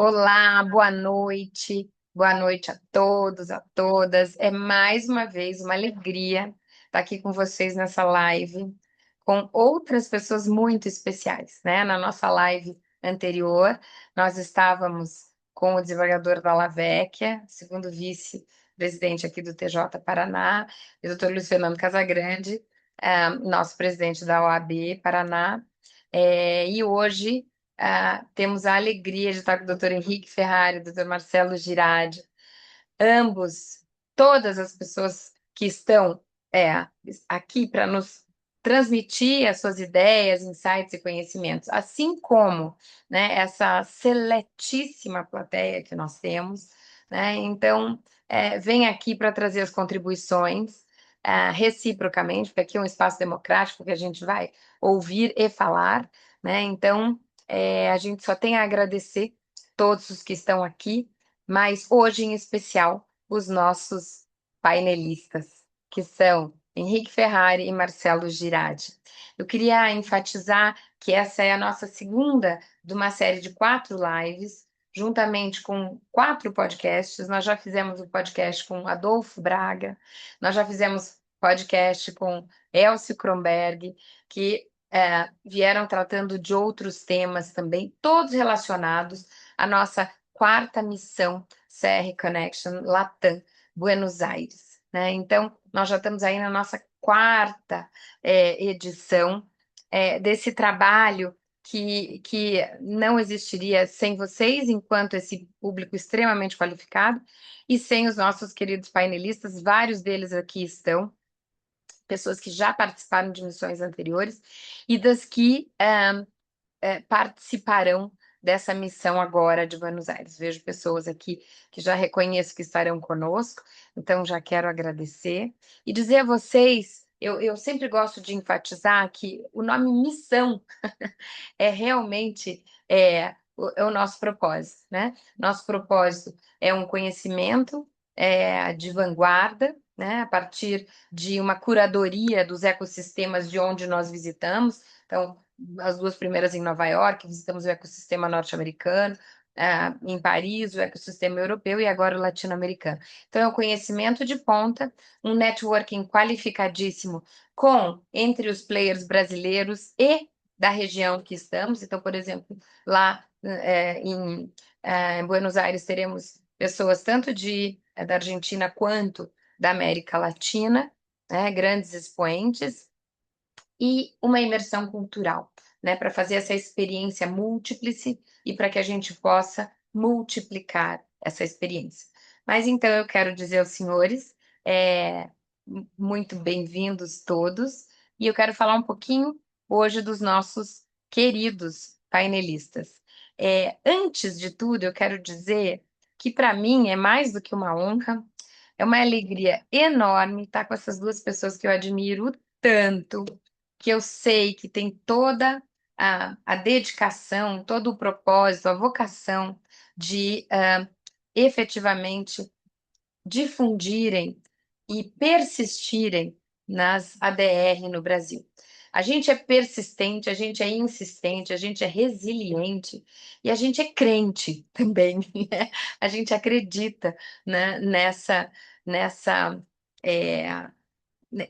Olá, boa noite a todos, a todas. É mais uma vez uma alegria estar aqui com vocês nessa live, com outras pessoas muito especiais, né? Na nossa live anterior, nós estávamos com o desembargador Dalla Vecchia, segundo vice-presidente aqui do TJ Paraná, e o Dr. Luiz Fernando Casagrande, nosso presidente da OAB Paraná. E hoje temos a alegria de estar com o Dr. Henrique Ferrari, o Dr. Marcelo Girardi, ambos, todas as pessoas que estão aqui para nos transmitir as suas ideias, insights e conhecimentos, assim como, né, essa seletíssima plateia que nós temos, né? Então, vem aqui para trazer as contribuições reciprocamente, porque aqui é um espaço democrático que a gente vai ouvir e falar, né? Então, a gente só tem a agradecer todos os que estão aqui, mas hoje em especial os nossos painelistas, que são Henrique Ferrari e Marcelo Girardi. Eu queria enfatizar que essa é a nossa segunda de uma série de 4 lives, juntamente com 4 podcasts. Nós já fizemos o podcast com Adolfo Braga, nós já fizemos podcast com Elcio Kronberg, que vieram tratando de outros temas também, todos relacionados à nossa quarta missão CR Connection Latam Buenos Aires, né? Então, nós já estamos aí na nossa quarta edição desse trabalho que não existiria sem vocês, enquanto esse público extremamente qualificado, e sem os nossos queridos painelistas, vários deles aqui estão, pessoas que já participaram de missões anteriores e das que participarão dessa missão agora de Buenos Aires. Vejo pessoas aqui que já reconheço que estarão conosco, então já quero agradecer e dizer a vocês. Eu sempre gosto de enfatizar que o nome missão é realmente o nosso propósito, né? Nosso propósito é um conhecimento de vanguarda, né? A partir de uma curadoria dos ecossistemas de onde nós visitamos. Então, as 2 primeiras em Nova York, visitamos o ecossistema norte-americano, em Paris, o ecossistema europeu e agora o latino-americano. Então, é o conhecimento de ponta, um networking qualificadíssimo entre os players brasileiros e da região que estamos. Então, por exemplo, lá em Buenos Aires teremos pessoas tanto da Argentina quanto da América Latina, né, grandes expoentes, e uma imersão cultural, né, para fazer essa experiência múltiplice e para que a gente possa multiplicar essa experiência. Mas então eu quero dizer aos senhores, é, muito bem-vindos todos, e eu quero falar um pouquinho hoje dos nossos queridos painelistas. Antes de tudo, eu quero dizer que para mim é mais do que uma honra, é uma alegria enorme estar com essas 2 pessoas que eu admiro tanto, que eu sei que tem toda a dedicação, todo o propósito, a vocação de efetivamente difundirem e persistirem nas ADR no Brasil. A gente é persistente, a gente é insistente, a gente é resiliente e a gente é crente também, né? A gente acredita, né, nessa é,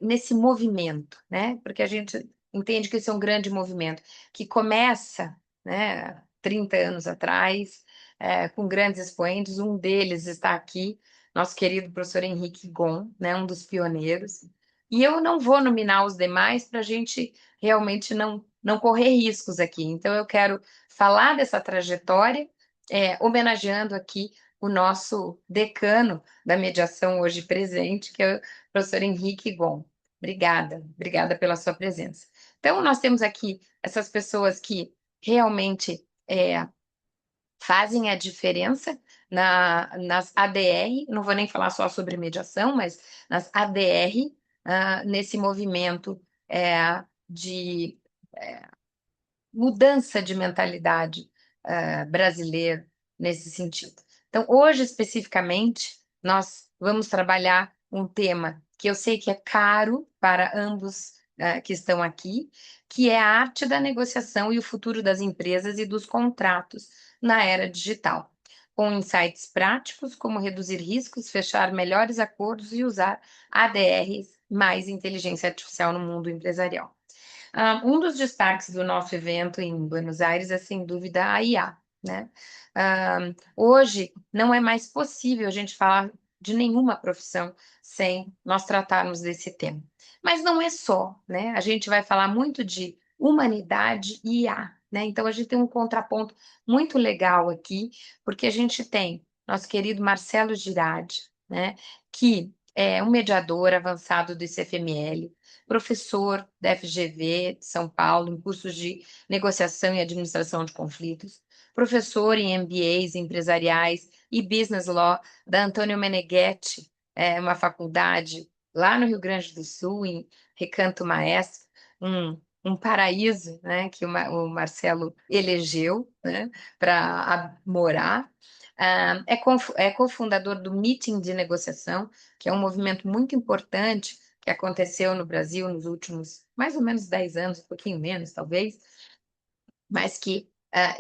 nesse movimento, né? Porque a gente entende que esse é um grande movimento que começa, né, 30 anos atrás, com grandes expoentes. Um deles está aqui, nosso querido professor Henrique Gon, né, um dos pioneiros. E eu não vou nominar os demais para a gente realmente não correr riscos aqui. Então, eu quero falar dessa trajetória, homenageando aqui o nosso decano da mediação hoje presente, que é o professor Henrique Gon. Obrigada pela sua presença. Então, nós temos aqui essas pessoas que realmente fazem a diferença nas ADR, não vou nem falar só sobre mediação, mas nas ADR, nesse movimento de mudança de mentalidade brasileira nesse sentido. Então, hoje, especificamente, nós vamos trabalhar um tema que eu sei que é caro para ambos que estão aqui, que é a arte da negociação e o futuro das empresas e dos contratos na era digital. com insights práticos, como reduzir riscos, fechar melhores acordos e usar ADRs mais inteligência artificial no mundo empresarial. Um dos destaques do nosso evento em Buenos Aires é, sem dúvida, a IA, né? Hoje não é mais possível a gente falar de nenhuma profissão sem nós tratarmos desse tema. Mas não é só, né? A gente vai falar muito de humanidade e IA, né? Então a gente tem um contraponto muito legal aqui, porque a gente tem nosso querido Marcelo Girardi, né? Que é um mediador avançado do ICFML, professor da FGV de São Paulo, em cursos de negociação e administração de conflitos, professor em MBAs empresariais e Business Law da Antônio Meneghetti, uma faculdade lá no Rio Grande do Sul, em Recanto Maestro, um paraíso, né, que o Marcelo elegeu, né, para morar. É cofundador do Meeting de Negociação, que é um movimento muito importante que aconteceu no Brasil nos últimos mais ou menos 10 anos, um pouquinho menos, talvez, mas que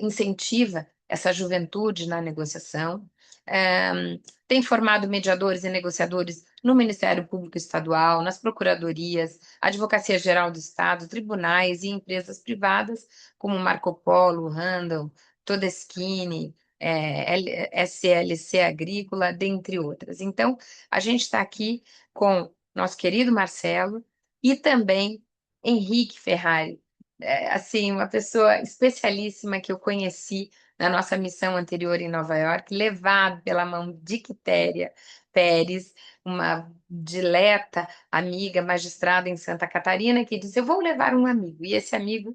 incentiva essa juventude na negociação. Tem formado mediadores e negociadores no Ministério Público Estadual, nas procuradorias, Advocacia Geral do Estado, tribunais e empresas privadas, como Marco Polo, Randall, Todeschini, SLC Agrícola, dentre outras. Então, a gente está aqui com nosso querido Marcelo e também Henrique Ferrari, assim, uma pessoa especialíssima que eu conheci na nossa missão anterior em Nova York, levado pela mão de Quitéria Pérez, uma dileta amiga magistrada em Santa Catarina, que disse: Eu vou levar um amigo. E esse amigo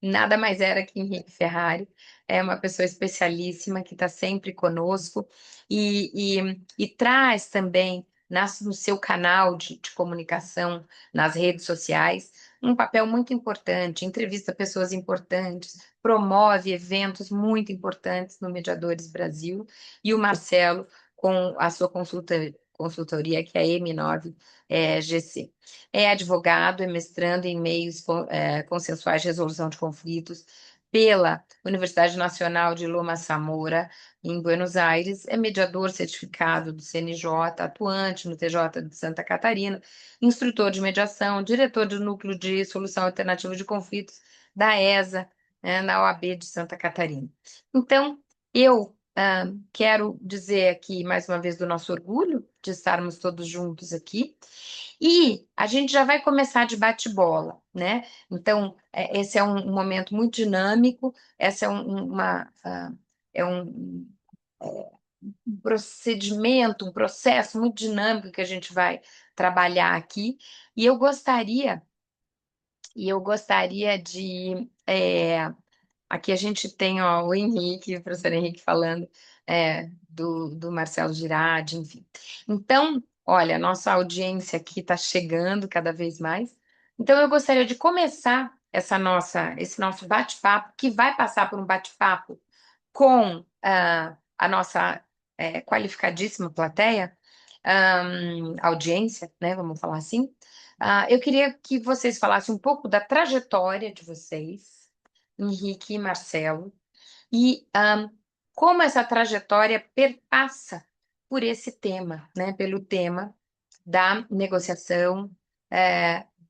nada mais era que Henrique Ferrari, é uma pessoa especialíssima que está sempre conosco e traz também no seu canal de comunicação nas redes sociais um papel muito importante, entrevista pessoas importantes, promove eventos muito importantes no Mediadores Brasil, e o Marcelo, com a sua consultoria, que é a M9 GC. É advogado, é mestrando em meios consensuais de resolução de conflitos pela Universidade Nacional de Loma Samora, em Buenos Aires, é mediador certificado do CNJ, atuante no TJ de Santa Catarina, instrutor de mediação, diretor do Núcleo de Solução Alternativa de Conflitos da ESA, né, na OAB de Santa Catarina. Então, eu quero dizer aqui mais uma vez do nosso orgulho de estarmos todos juntos aqui. E a gente já vai começar de bate-bola, né? Então, esse é um momento muito dinâmico, essa é é um procedimento, um processo muito dinâmico que a gente vai trabalhar aqui. E eu gostaria, aqui a gente tem ó, o Henrique, o professor Henrique falando do Marcelo Girardi, enfim. Então, olha, nossa audiência aqui está chegando cada vez mais. Então, eu gostaria de começar esse nosso bate-papo, que vai passar por um bate-papo com a nossa qualificadíssima plateia, audiência, né? Vamos falar assim. Eu queria que vocês falassem um pouco da trajetória de vocês, Henrique e Marcelo, e como essa trajetória perpassa por esse tema, né? Pelo tema da negociação,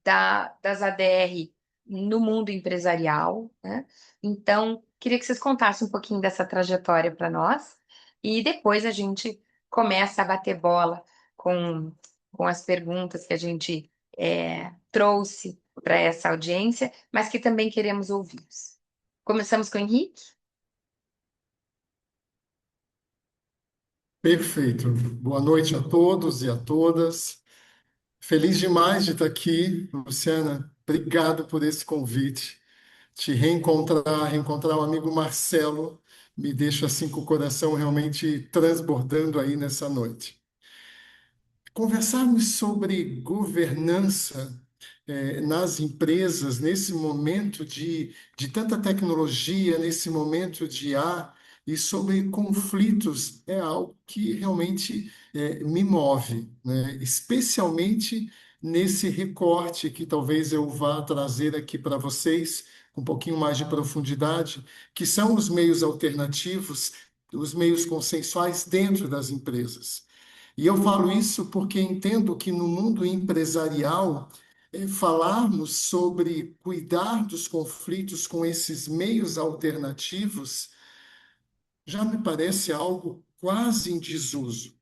das ADR no mundo empresarial, né? Então, queria que vocês contassem um pouquinho dessa trajetória para nós e depois a gente começa a bater bola com, com as perguntas que a gente trouxe para essa audiência, mas que também queremos ouvi-los. Começamos com o Henrique? Perfeito. Boa noite a todos e a todas. Feliz demais de estar aqui, Luciana. Obrigado por esse convite. Te reencontrar o amigo Marcelo, me deixa assim com o coração realmente transbordando aí nessa noite. Conversarmos sobre governança nas empresas, nesse momento de tanta tecnologia, nesse momento de IA, e sobre conflitos, é algo que realmente me move, né? Especialmente nesse recorte que talvez eu vá trazer aqui para vocês, com um pouquinho mais de profundidade, que são os meios alternativos os meios consensuais dentro das empresas. E eu falo isso porque entendo que no mundo empresarial, falarmos sobre cuidar dos conflitos com esses meios alternativos já me parece algo quase em desuso.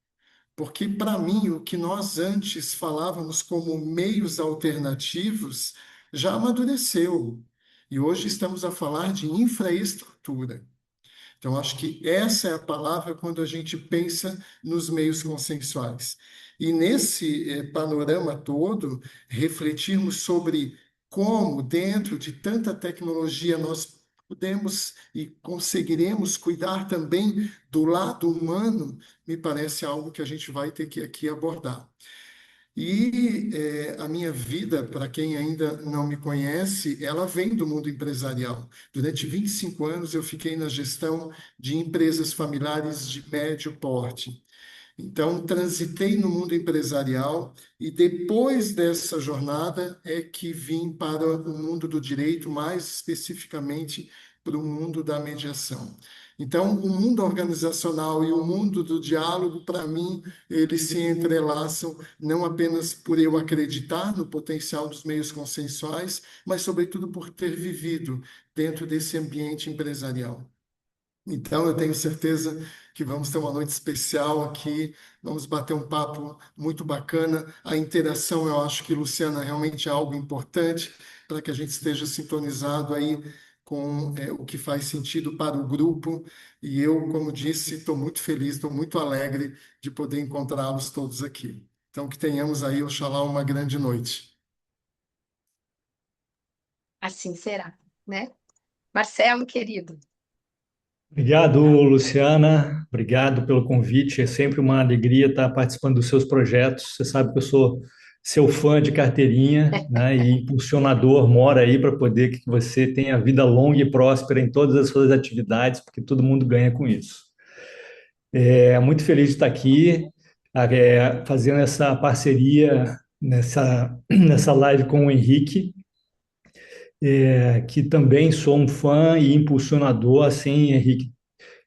Porque, para mim, o que nós antes falávamos como meios alternativos já amadureceu. E hoje estamos a falar de infraestrutura. Então, acho que essa é a palavra quando a gente pensa nos meios consensuais. E nesse panorama todo, refletirmos sobre como, dentro de tanta tecnologia, nós podemos e conseguiremos cuidar também do lado humano, me parece algo que a gente vai ter que aqui abordar. E a minha vida, para quem ainda não me conhece, ela vem do mundo empresarial. Durante 25 anos eu fiquei na gestão de empresas familiares de médio porte. Então, transitei no mundo empresarial e depois dessa jornada é que vim para o mundo do direito, mais especificamente para o mundo da mediação. Então, o mundo organizacional e o mundo do diálogo, para mim, eles se entrelaçam não apenas por eu acreditar no potencial dos meios consensuais, mas, sobretudo, por ter vivido dentro desse ambiente empresarial. Então, eu tenho certeza que vamos ter uma noite especial aqui, vamos bater um papo muito bacana. A interação, eu acho que, Luciana, realmente é algo importante para que a gente esteja sintonizado aí com o que faz sentido para o grupo. E eu, como disse, estou muito feliz, estou muito alegre de poder encontrá-los todos aqui. Então, que tenhamos aí, oxalá, uma grande noite. Assim será, né? Marcelo, querido. Obrigado, Luciana. Obrigado pelo convite. É sempre uma alegria estar participando dos seus projetos. Você sabe que eu sou seu fã de carteirinha, né, e impulsionador, mora aí para poder que você tenha vida longa e próspera em todas as suas atividades, porque todo mundo ganha com isso. Muito feliz de estar aqui, fazendo essa parceria nessa live com o Henrique, que também sou um fã e impulsionador, assim, Henrique,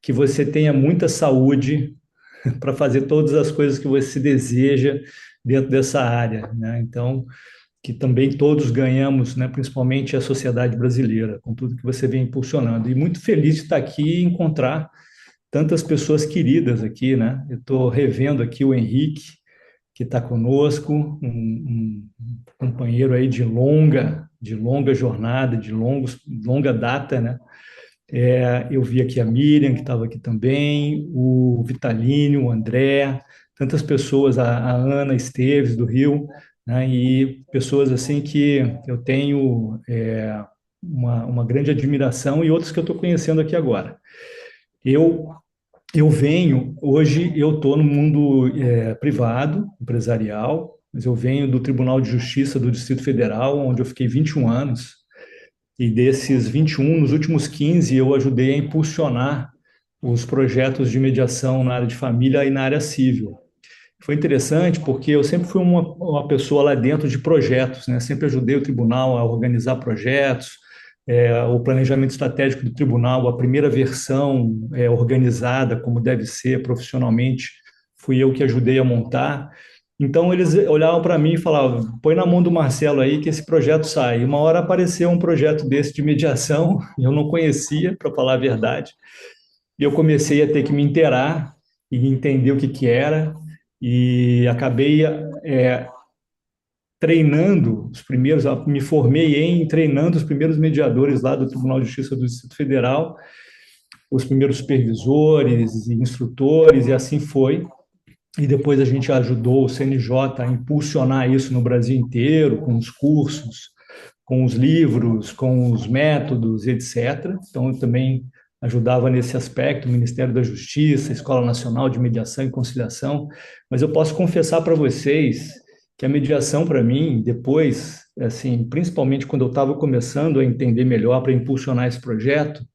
que você tenha muita saúde para fazer todas as coisas que você deseja dentro dessa área, né? Então, que também todos ganhamos, né? Principalmente a sociedade brasileira, com tudo que você vem impulsionando. E muito feliz de estar aqui e encontrar tantas pessoas queridas aqui, né? Eu estou revendo aqui o Henrique, que está conosco, um companheiro aí de longa jornada, longa data, né? Eu vi aqui a Miriam, que estava aqui também, o Vitalínio, o André, tantas pessoas, a Ana Esteves, do Rio, né, e pessoas assim que eu tenho uma grande admiração e outros que eu estou conhecendo aqui agora. Eu, hoje eu estou no mundo privado, empresarial, mas eu venho do Tribunal de Justiça do Distrito Federal, onde eu fiquei 21 anos, e desses 21, nos últimos 15, eu ajudei a impulsionar os projetos de mediação na área de família e na área civil. Foi interessante porque eu sempre fui uma pessoa lá dentro de projetos, né? Sempre ajudei o tribunal a organizar projetos, o planejamento estratégico do tribunal, a primeira versão organizada, como deve ser profissionalmente, fui eu que ajudei a montar. Então eles olhavam para mim e falavam: põe na mão do Marcelo aí que esse projeto sai. E uma hora apareceu um projeto desse de mediação, eu não conhecia, para falar a verdade, e eu comecei a ter que me inteirar e entender o que que era, e acabei treinando os primeiros, me formei em treinando os primeiros mediadores lá do Tribunal de Justiça do Distrito Federal, os primeiros supervisores e instrutores, e assim foi. E depois a gente ajudou o CNJ a impulsionar isso no Brasil inteiro, com os cursos, com os livros, com os métodos, etc. Então, eu também ajudava nesse aspecto, o Ministério da Justiça, a Escola Nacional de Mediação e Conciliação. Mas eu posso confessar para vocês que a mediação, para mim, depois, assim, principalmente quando eu estava começando a entender melhor para impulsionar esse projeto,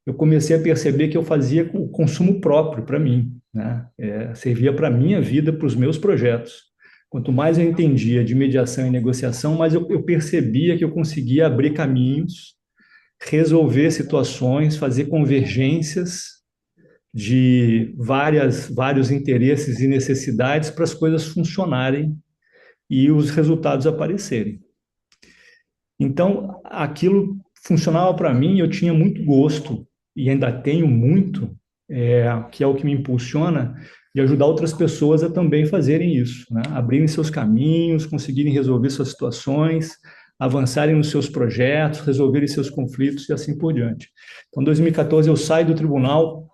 eu comecei a perceber que eu fazia o consumo próprio para mim, né? Servia para a minha vida, para os meus projetos. Quanto mais eu entendia de mediação e negociação, mais eu percebia que eu conseguia abrir caminhos, resolver situações, fazer convergências de vários interesses e necessidades para as coisas funcionarem e os resultados aparecerem. Então, aquilo funcionava para mim, eu tinha muito gosto, e ainda tenho muito, que é o que me impulsiona, de ajudar outras pessoas a também fazerem isso, né? Abrirem seus caminhos, conseguirem resolver suas situações, avançarem nos seus projetos, resolverem seus conflitos e assim por diante. Então, em 2014, eu saio do tribunal,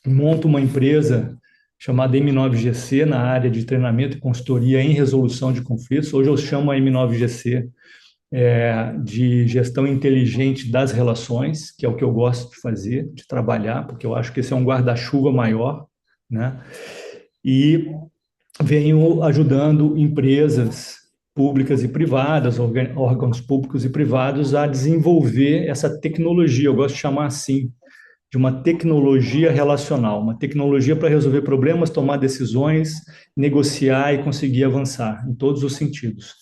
monto uma empresa chamada M9GC na área de treinamento e consultoria em resolução de conflitos. Hoje eu chamo a M9GC de gestão inteligente das relações, que é o que eu gosto de fazer, de trabalhar, porque eu acho que esse é um guarda-chuva maior, né? E venho ajudando empresas públicas e privadas, órgãos públicos e privados a desenvolver essa tecnologia, eu gosto de chamar assim, de uma tecnologia relacional, uma tecnologia para resolver problemas, tomar decisões, negociar e conseguir avançar em todos os sentidos.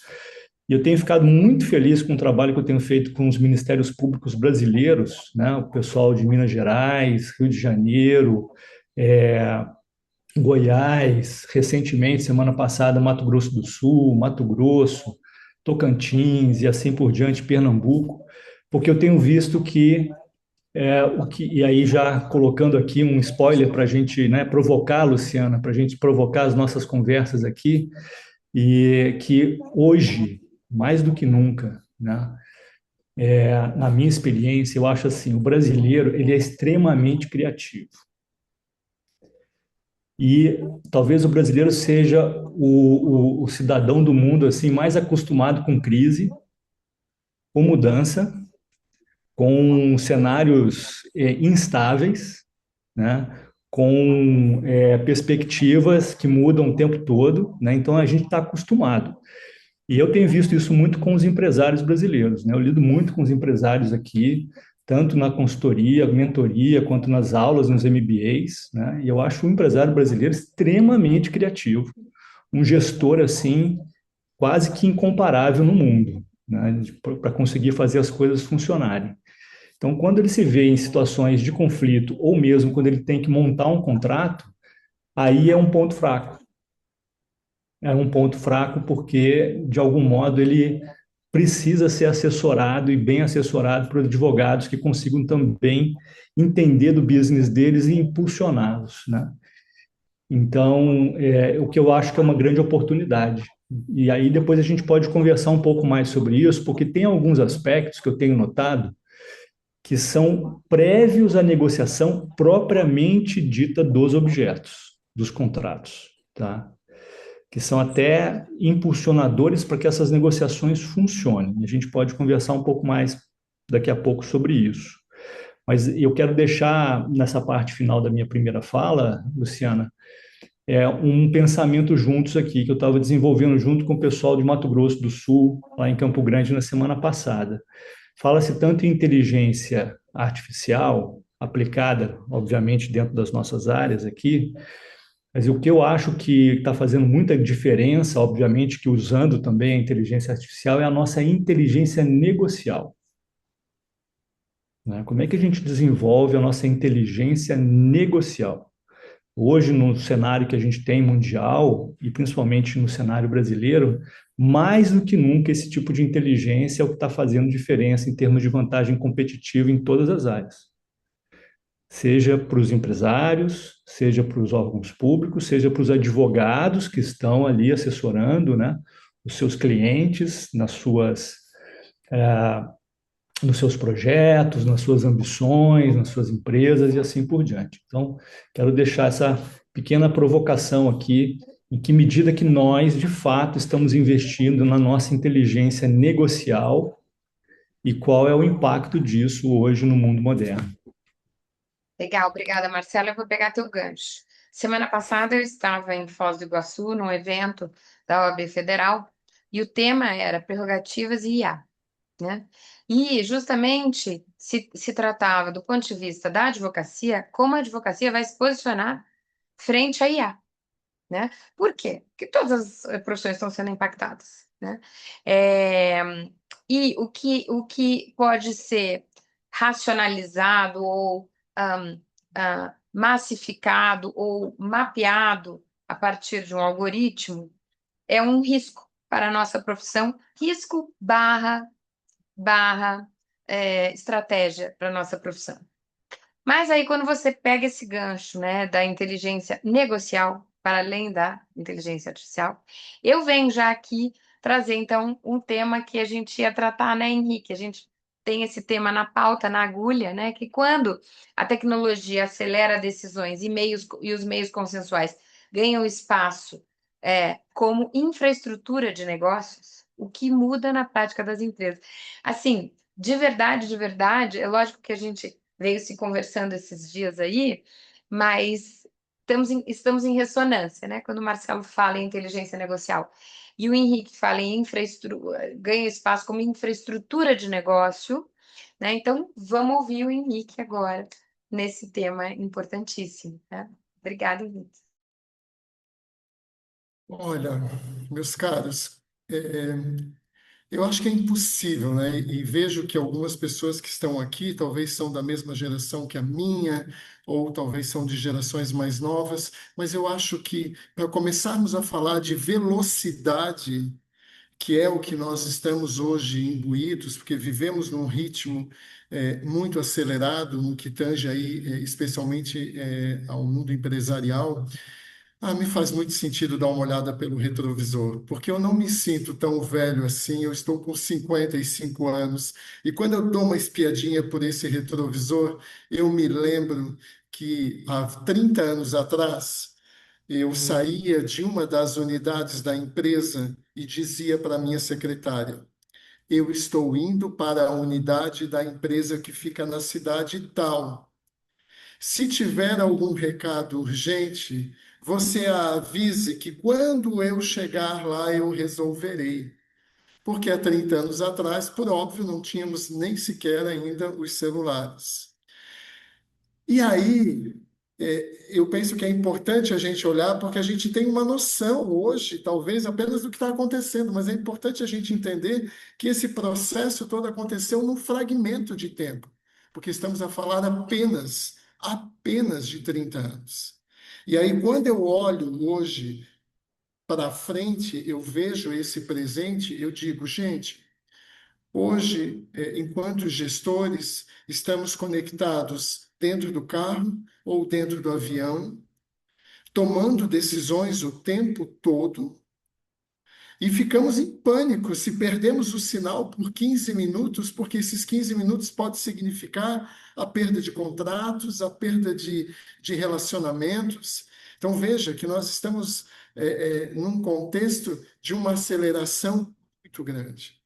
E eu tenho ficado muito feliz com o trabalho que eu tenho feito com os ministérios públicos brasileiros, né? O pessoal de Minas Gerais, Rio de Janeiro, é, Goiás, recentemente, semana passada, Mato Grosso do Sul, Mato Grosso, Tocantins e assim por diante, Pernambuco, porque eu tenho visto que e aí já colocando aqui um spoiler para a gente, né, provocar, Luciana, para a gente provocar as nossas conversas aqui, e que hoje, mais do que nunca, né, na minha experiência, eu acho assim, o brasileiro ele é extremamente criativo. E talvez o brasileiro seja o cidadão do mundo assim mais acostumado com crise, com mudança, com cenários instáveis, né? Com perspectivas que mudam o tempo todo, né? Então a gente está acostumado. E eu tenho visto isso muito com os empresários brasileiros, né? Eu lido muito com os empresários aqui, tanto na consultoria, mentoria, quanto nas aulas, nos MBAs, né? E eu acho o empresário brasileiro extremamente criativo, um gestor assim quase que incomparável no mundo, né? Para conseguir fazer as coisas funcionarem. Então, quando ele se vê em situações de conflito, ou mesmo quando ele tem que montar um contrato, aí é um ponto fraco. É um ponto fraco porque, de algum modo, ele precisa ser assessorado e bem assessorado por advogados que consigam também entender do business deles e impulsioná-los, né? Então, o que eu acho que é uma grande oportunidade. E aí depois a gente pode conversar um pouco mais sobre isso, porque tem alguns aspectos que eu tenho notado que são prévios à negociação propriamente dita dos objetos, dos contratos, tá? Que são até impulsionadores para que essas negociações funcionem. A gente pode conversar um pouco mais daqui a pouco sobre isso. Mas eu quero deixar nessa parte final da minha primeira fala, Luciana, um pensamento juntos aqui que eu estava desenvolvendo junto com o pessoal de Mato Grosso do Sul, lá em Campo Grande, na semana passada. Fala-se tanto em inteligência artificial aplicada, obviamente, dentro das nossas áreas aqui, mas o que eu acho que está fazendo muita diferença, obviamente, que usando também a inteligência artificial, é a nossa inteligência negocial, né? Como é que a gente desenvolve a nossa inteligência negocial? Hoje, no cenário que a gente tem mundial, e principalmente no cenário brasileiro, mais do que nunca esse tipo de inteligência é o que está fazendo diferença em termos de vantagem competitiva em todas as áreas. Seja para os empresários, seja para os órgãos públicos, seja para os advogados que estão ali assessorando, né, os seus clientes nos seus projetos, nas suas ambições, nas suas empresas e assim por diante. Então, quero deixar essa pequena provocação aqui, em que medida que nós, de fato, estamos investindo na nossa inteligência negocial e qual é o impacto disso hoje no mundo moderno. Legal, obrigada, Marcela. Eu vou pegar teu gancho. Semana passada eu estava em Foz do Iguaçu, num evento da OAB Federal, e o tema era prerrogativas e IA, né? E justamente se tratava do ponto de vista da advocacia, como a advocacia vai se posicionar frente à IA, né? Por quê? Porque todas as profissões estão sendo impactadas, né? É, e o que pode ser racionalizado ou massificado ou mapeado a partir de um algoritmo, é um risco para a nossa profissão, risco barra estratégia para a nossa profissão. Mas aí, quando você pega esse gancho, né, da inteligência negocial, para além da inteligência artificial, eu venho já aqui trazer, então, um tema que a gente ia tratar, né, Henrique? A gente tem esse tema na pauta, na agulha, né, que quando a tecnologia acelera decisões e os meios consensuais ganham espaço como infraestrutura de negócios, o que muda na prática das empresas. Assim, de verdade, é lógico que a gente veio se conversando esses dias aí, mas estamos em ressonância, né? Quando o Marcelo fala em inteligência negocial e o Henrique fala em infraestrutura, ganha espaço como infraestrutura de negócio, né? Então, vamos ouvir o Henrique agora nesse tema importantíssimo, né? Obrigada, Henrique. Olha, meus caros, eu acho que é impossível, né? E vejo que algumas pessoas que estão aqui talvez são da mesma geração que a minha, ou talvez são de gerações mais novas, mas eu acho que para começarmos a falar de velocidade, que é o que nós estamos hoje imbuídos, porque vivemos num ritmo muito acelerado no que tange aí, especialmente ao mundo empresarial. Me faz muito sentido dar uma olhada pelo retrovisor, porque eu não me sinto tão velho assim, eu estou com 55 anos, e quando eu dou uma espiadinha por esse retrovisor, eu me lembro que há 30 anos atrás, eu saía de uma das unidades da empresa e dizia para a minha secretária: eu estou indo para a unidade da empresa que fica na cidade tal. Se tiver algum recado urgente, você a avise que quando eu chegar lá eu resolverei. Porque há 30 anos atrás, por óbvio, não tínhamos nem sequer ainda os celulares. E aí, eu penso que é importante a gente olhar, porque a gente tem uma noção hoje, talvez apenas do que está acontecendo, mas é importante a gente entender que esse processo todo aconteceu num fragmento de tempo, porque estamos a falar apenas de 30 anos. E aí, quando eu olho hoje para frente, eu vejo esse presente, eu digo, gente, hoje, enquanto gestores, estamos conectados dentro do carro ou dentro do avião, tomando decisões o tempo todo e ficamos em pânico se perdemos o sinal por 15 minutos, porque esses 15 minutos pode significar a perda de contratos, a perda de relacionamentos. Então, veja que nós estamos num contexto de uma aceleração muito grande.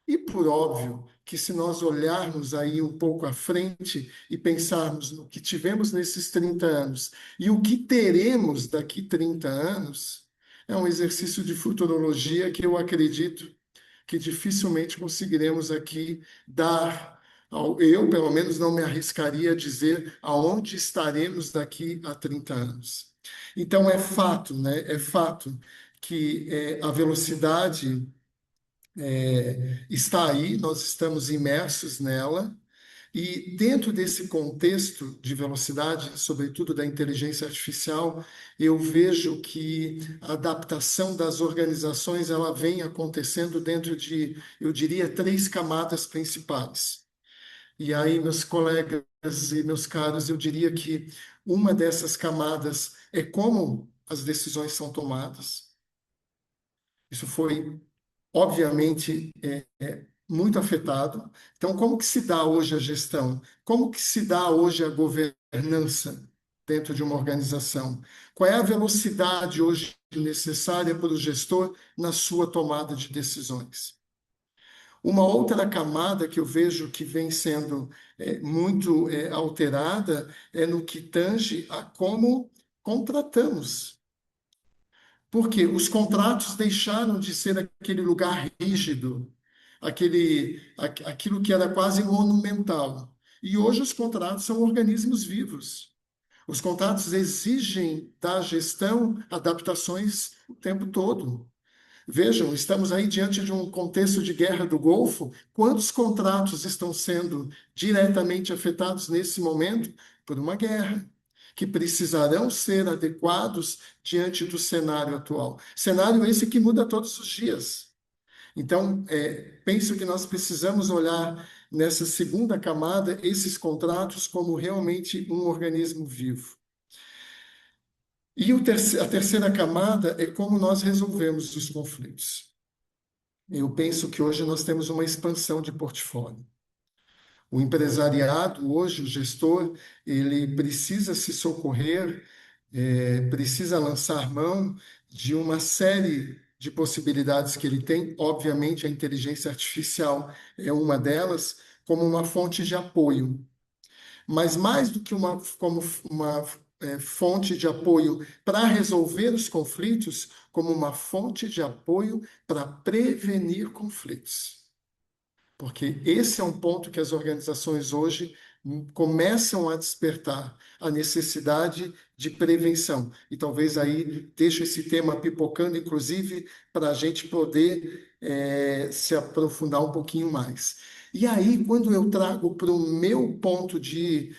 E por óbvio que se nós olharmos aí um pouco à frente e pensarmos no que tivemos nesses 30 anos e o que teremos daqui 30 anos, é um exercício de futurologia que eu acredito que dificilmente conseguiremos aqui dar. Eu, pelo menos, não me arriscaria a dizer aonde estaremos daqui a 30 anos. Então, é fato, né? É fato que a velocidade está aí, nós estamos imersos nela, e dentro desse contexto de velocidade, sobretudo da inteligência artificial, eu vejo que a adaptação das organizações ela vem acontecendo dentro de, eu diria, três camadas principais. E aí, meus colegas e meus caros, eu diria que uma dessas camadas é como as decisões são tomadas. Isso foi obviamente, muito afetado. Então, como que se dá hoje a gestão? Como que se dá hoje a governança dentro de uma organização? Qual é a velocidade hoje necessária para o gestor na sua tomada de decisões? Uma outra camada que eu vejo que vem sendo muito alterada é no que tange a como contratamos. Porque os contratos deixaram de ser aquele lugar rígido, aquilo que era quase monumental. E hoje os contratos são organismos vivos. Os contratos exigem da gestão adaptações o tempo todo. Vejam, estamos aí diante de um contexto de guerra do Golfo. Quantos contratos estão sendo diretamente afetados nesse momento por uma guerra? que precisarão ser adequados diante do cenário atual. Cenário esse que muda todos os dias. Então, penso que nós precisamos olhar nessa segunda camada esses contratos como realmente um organismo vivo. E a terceira camada é como nós resolvemos os conflitos. Eu penso que hoje nós temos uma expansão de portfólio. O empresariado, hoje, o gestor, ele precisa se socorrer, precisa lançar mão de uma série de possibilidades que ele tem. Obviamente, a inteligência artificial é uma delas, como uma fonte de apoio. Mas mais do que como uma fonte de apoio para resolver os conflitos, como uma fonte de apoio para prevenir conflitos. Porque esse é um ponto que as organizações hoje começam a despertar a necessidade de prevenção. E talvez aí deixo esse tema pipocando, inclusive, para a gente poder se aprofundar um pouquinho mais. E aí, quando eu trago para o meu ponto de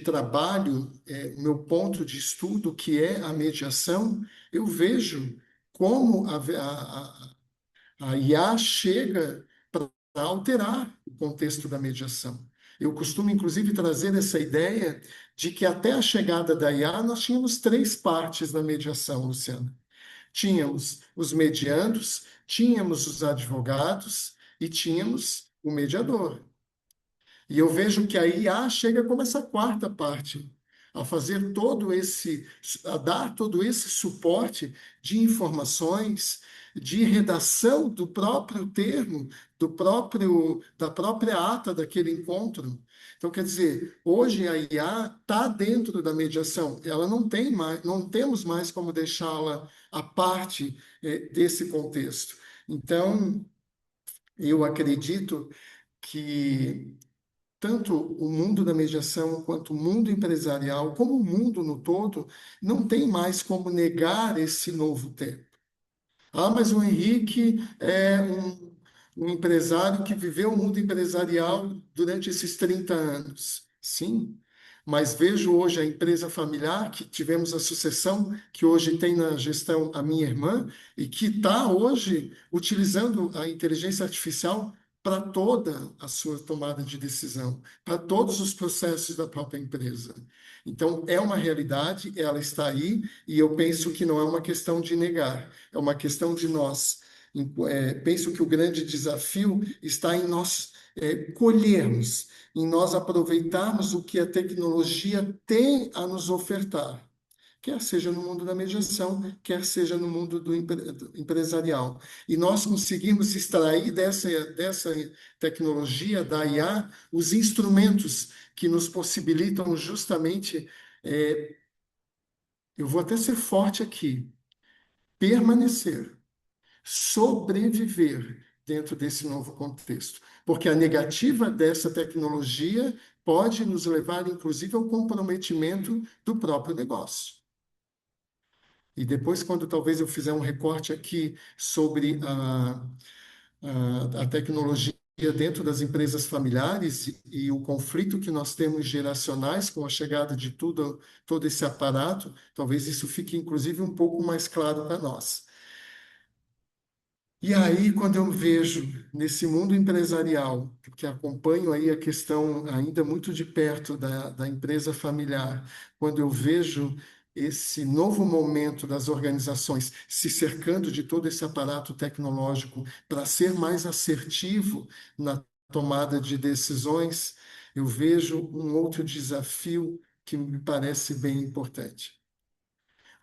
trabalho, o meu ponto de estudo, que é a mediação, eu vejo como a IA chega para alterar o contexto da mediação. Eu costumo, inclusive, trazer essa ideia de que até a chegada da IA nós tínhamos três partes na mediação, Luciana. Tínhamos os mediandos, tínhamos os advogados e tínhamos o mediador. E eu vejo que a IA chega como essa quarta parte, a fazer a dar todo esse suporte de informações, de redação do próprio termo, da própria ata daquele encontro. Então, quer dizer, hoje a IA está dentro da mediação, ela não tem mais, não temos mais como deixá-la à parte desse contexto. Então, eu acredito que tanto o mundo da mediação quanto o mundo empresarial, como o mundo no todo, não tem mais como negar esse novo tempo. Ah, mas o Henrique é um empresário que viveu o mundo empresarial durante esses 30 anos. Sim, mas vejo hoje a empresa familiar, que tivemos a sucessão, que hoje tem na gestão a minha irmã, e que está hoje utilizando a inteligência artificial para toda a sua tomada de decisão, para todos os processos da própria empresa. Então, é uma realidade, ela está aí, e eu penso que não é uma questão de negar, é uma questão de nós. Penso que o grande desafio está em nós colhermos, em nós aproveitarmos o que a tecnologia tem a nos ofertar, quer seja no mundo da mediação, quer seja no mundo do empresarial. E nós conseguimos extrair dessa tecnologia, da IA, os instrumentos que nos possibilitam justamente, eu vou até ser forte aqui, permanecer, sobreviver dentro desse novo contexto. Porque a negativa dessa tecnologia pode nos levar, inclusive, ao comprometimento do próprio negócio. E depois, quando talvez eu fizer um recorte aqui sobre a tecnologia dentro das empresas familiares e o conflito que nós temos geracionais com a chegada de todo esse aparato, talvez isso fique, inclusive, um pouco mais claro para nós. E aí, quando eu vejo nesse mundo empresarial, que acompanho aí a questão ainda muito de perto da empresa familiar, quando eu vejo esse novo momento das organizações se cercando de todo esse aparato tecnológico para ser mais assertivo na tomada de decisões, eu vejo um outro desafio que me parece bem importante.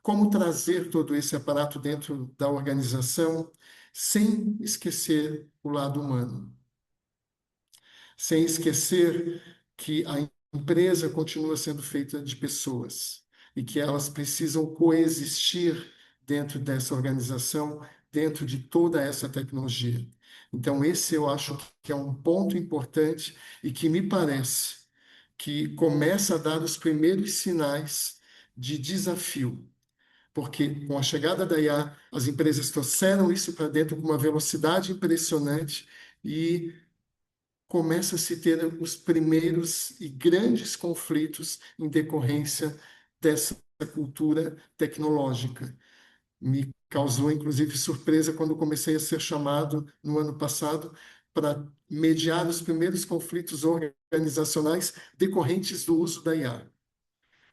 Como trazer todo esse aparato dentro da organização sem esquecer o lado humano, sem esquecer que a empresa continua sendo feita de pessoas e que elas precisam coexistir dentro dessa organização, dentro de toda essa tecnologia. Então, esse eu acho que é um ponto importante e que me parece que começa a dar os primeiros sinais de desafio, porque com a chegada da IA, as empresas trouxeram isso para dentro com uma velocidade impressionante e começa a se ter os primeiros e grandes conflitos em decorrência dessa cultura tecnológica. Me causou, inclusive, surpresa quando comecei a ser chamado no ano passado para mediar os primeiros conflitos organizacionais decorrentes do uso da IA.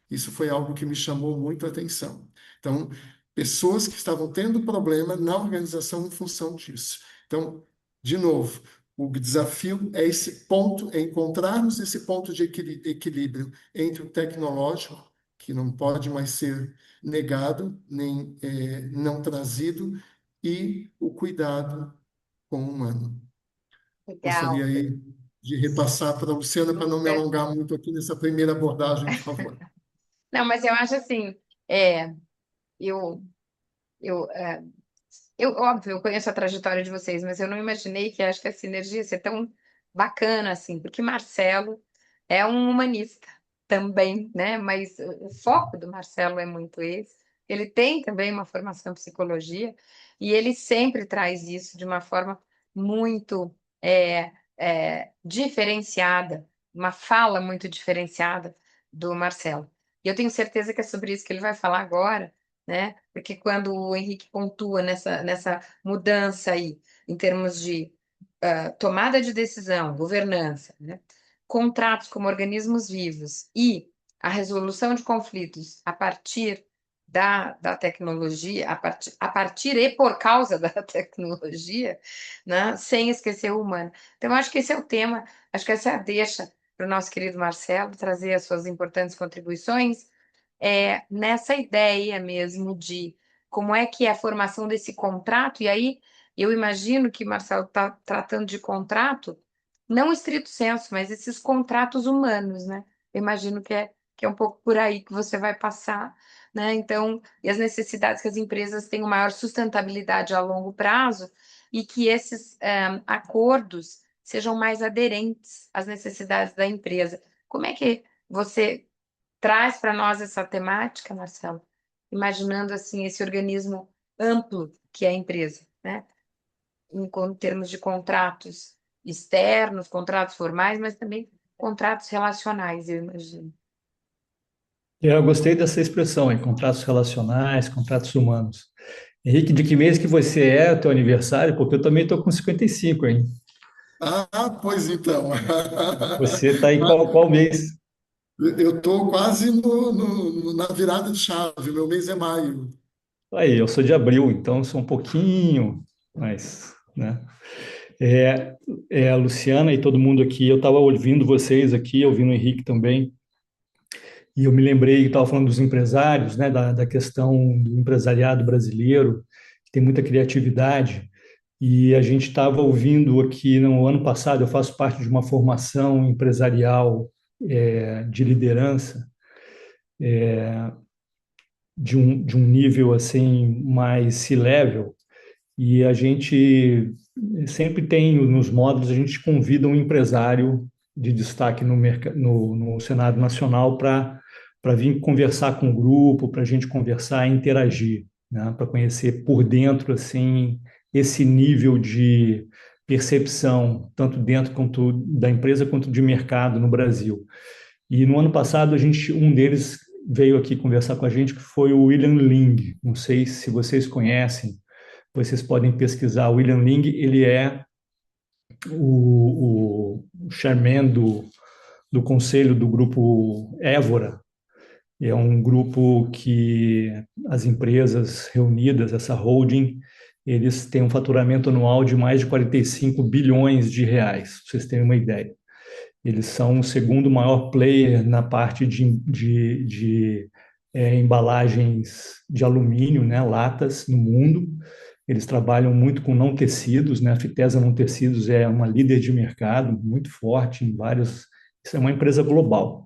Isso foi algo que me chamou muito a atenção. Então, pessoas que estavam tendo problema na organização em função disso. Então, de novo, o desafio é esse ponto, é encontrarmos esse ponto de equilíbrio entre o tecnológico, que não pode mais ser negado, nem não trazido, e o cuidado com o humano. Gostaria Legal. aí de repassar para a Luciana, para não me Super. alongar muito aqui nessa primeira abordagem, por favor. Não, mas eu acho assim, é, eu, eu, é, óbvio, eu conheço a trajetória de vocês, mas eu não imaginei que acho que a sinergia ia ser tão bacana assim, porque Marcelo é um humanista também, né? Mas o foco do Marcelo é muito esse. Ele tem também uma formação em psicologia e ele sempre traz isso de uma forma muito diferenciada, uma fala muito diferenciada do Marcelo. E eu tenho certeza que é sobre isso que ele vai falar agora, né? Porque quando o Henrique pontua nessa mudança aí, em termos de tomada de decisão, governança, né? Contratos como organismos vivos e a resolução de conflitos a partir da tecnologia, a partir e por causa da tecnologia, né? Sem esquecer o humano. Então, eu acho que esse é o tema, acho que essa é a deixa para o nosso querido Marcelo trazer as suas importantes contribuições nessa ideia mesmo de como é que é a formação desse contrato, e aí eu imagino que Marcelo está tratando de contrato, não estrito senso, mas esses contratos humanos, né? Eu imagino que é um pouco por aí que você vai passar, né? Então, e as necessidades que as empresas tenham maior sustentabilidade a longo prazo e que esses acordos sejam mais aderentes às necessidades da empresa. Como é que você traz para nós essa temática, Marcelo, imaginando assim esse organismo amplo que é a empresa, né? Em termos de contratos externos, contratos formais, mas também contratos relacionais, eu imagino. Eu gostei dessa expressão aí, contratos relacionais, contratos humanos. Henrique, de que mês que você é, o teu aniversário? Porque eu também estou com 55, hein? Ah, pois então. Você está em qual mês? Eu estou quase na virada de chave. Meu mês é maio. Aí, eu sou de abril, então sou um pouquinho mais, né? É, a Luciana e todo mundo aqui, eu estava ouvindo vocês aqui, ouvindo o Henrique também, e eu me lembrei que estava falando dos empresários, né, da questão do empresariado brasileiro, que tem muita criatividade, e a gente estava ouvindo aqui no ano passado, eu faço parte de uma formação empresarial de liderança, de um nível assim mais C-level, e a gente sempre tem nos módulos, a gente convida um empresário de destaque no cenário nacional para vir conversar com o grupo, para a gente conversar e interagir, né? Para conhecer por dentro assim esse nível de percepção, tanto dentro quanto da empresa quanto de mercado no Brasil. E no ano passado um deles veio aqui conversar com a gente, que foi o William Ling. Não sei se vocês conhecem, vocês podem pesquisar. O William Ling, ele é o chairman do conselho do grupo Évora. É um grupo que as empresas reunidas, essa holding, eles têm um faturamento anual de mais de 45 bilhões de reais, para vocês terem uma ideia. Eles são o segundo maior player na parte de embalagens de alumínio, né, latas, no mundo. Eles trabalham muito com não tecidos, né? A Fitesa Não Tecidos é uma líder de mercado muito forte em vários. Isso é uma empresa global.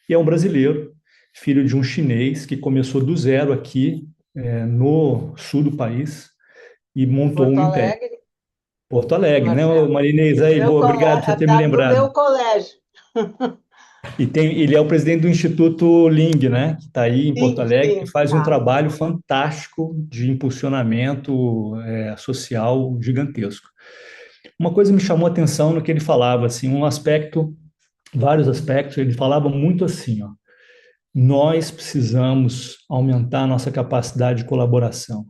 E é um brasileiro, filho de um chinês que começou do zero aqui no sul do país e Em montou Porto um império. Alegre, Porto Alegre, né, Marcelo. Marinês? Aí, boa, obrigado por você ter me Do lembrado. meu colégio. Ele é o presidente do Instituto Ling, né, que está aí em Porto Sim, Alegre, que sim, faz um tá. trabalho fantástico de impulsionamento social gigantesco. Uma coisa me chamou a atenção no que ele falava, assim, um aspecto, vários aspectos, ele falava muito assim, ó, nós precisamos aumentar a nossa capacidade de colaboração,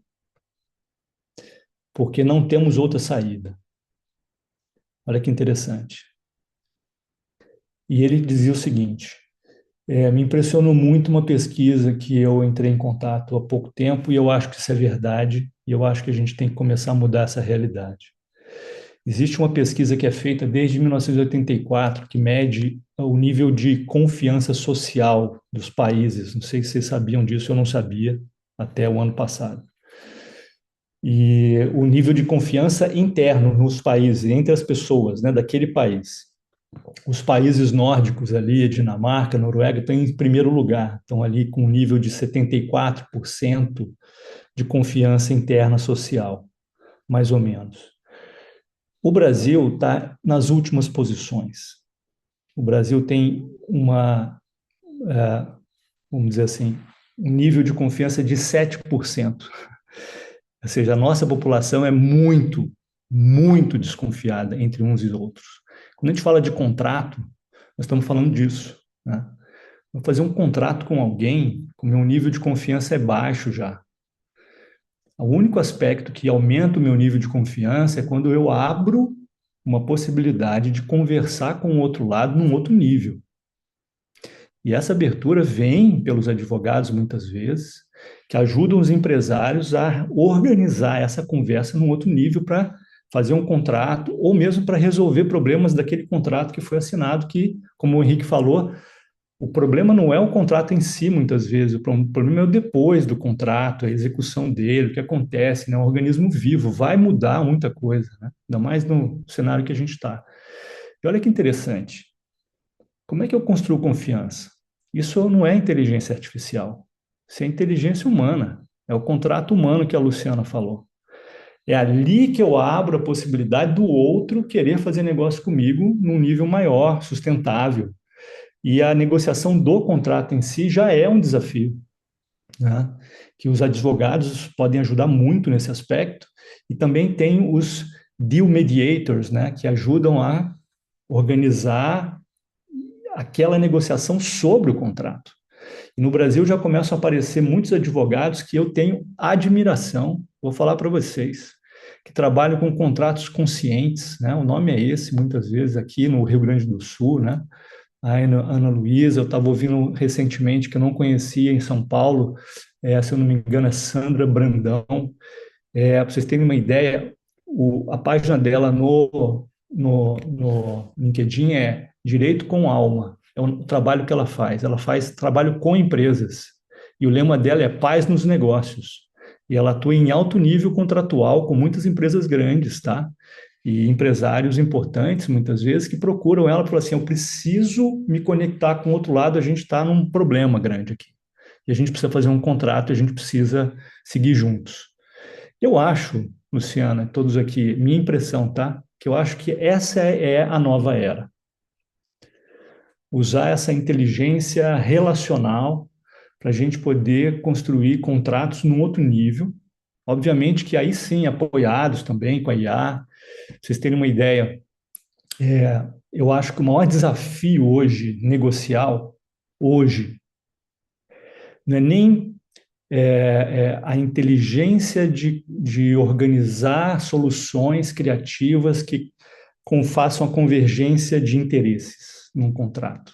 porque não temos outra saída. Olha que interessante. E ele dizia o seguinte: me impressionou muito uma pesquisa que eu entrei em contato há pouco tempo, e eu acho que isso é verdade, e eu acho que a gente tem que começar a mudar essa realidade. Existe uma pesquisa que é feita desde 1984, que mede o nível de confiança social dos países. Não sei se vocês sabiam disso, eu não sabia até o ano passado. E o nível de confiança interno nos países, entre as pessoas, né, daquele país. Os países nórdicos ali, Dinamarca, Noruega, estão em primeiro lugar, estão ali com um nível de 74% de confiança interna social, mais ou menos. O Brasil está nas últimas posições. O Brasil tem vamos dizer assim, um nível de confiança de 7%. Ou seja, a nossa população é muito, muito desconfiada entre uns e outros. Quando a gente fala de contrato, nós estamos falando disso, né? Vou fazer um contrato com alguém, com meu nível de confiança é baixo já. O único aspecto que aumenta o meu nível de confiança é quando eu abro uma possibilidade de conversar com o outro lado num outro nível. E essa abertura vem pelos advogados, muitas vezes, que ajudam os empresários a organizar essa conversa num outro nível para fazer um contrato ou mesmo para resolver problemas daquele contrato que foi assinado, que, como o Henrique falou, o problema não é o contrato em si, muitas vezes, o problema é o depois do contrato, a execução dele, o que acontece, né? O organismo vivo vai mudar muita coisa, né? Ainda mais no cenário que a gente está. E olha que interessante, como é que eu construo confiança? Isso não é inteligência artificial, isso é inteligência humana, é o contrato humano que a Luciana falou. É ali que eu abro a possibilidade do outro querer fazer negócio comigo num nível maior, sustentável. E a negociação do contrato em si já é um desafio, né? Que os advogados podem ajudar muito nesse aspecto. E também tem os deal mediators, né? Que ajudam a organizar aquela negociação sobre o contrato. E no Brasil já começam a aparecer muitos advogados que eu tenho admiração, vou falar para vocês, que trabalham com contratos conscientes, né? O nome é esse, muitas vezes, aqui no Rio Grande do Sul, né? A Ana Luísa, eu estava ouvindo recentemente, que eu não conhecia em São Paulo, se eu não me engano, é Sandra Brandão. Para vocês terem uma ideia, a página dela no LinkedIn é Direito com Alma. É um trabalho que ela faz. Ela faz trabalho com empresas. E o lema dela é Paz nos Negócios. E ela atua em alto nível contratual com muitas empresas grandes, tá? E empresários importantes, muitas vezes, que procuram ela e falam assim: eu preciso me conectar com o outro lado, a gente está num problema grande aqui. E a gente precisa fazer um contrato, a gente precisa seguir juntos. Eu acho, Luciana, todos aqui, minha impressão, tá? Que eu acho que essa é a nova era. Usar essa inteligência relacional para a gente poder construir contratos num outro nível. Obviamente que aí sim, apoiados também com a IA. Pra vocês terem uma ideia, eu acho que o maior desafio hoje, negocial, hoje, não é nem a inteligência de organizar soluções criativas que façam a convergência de interesses num contrato.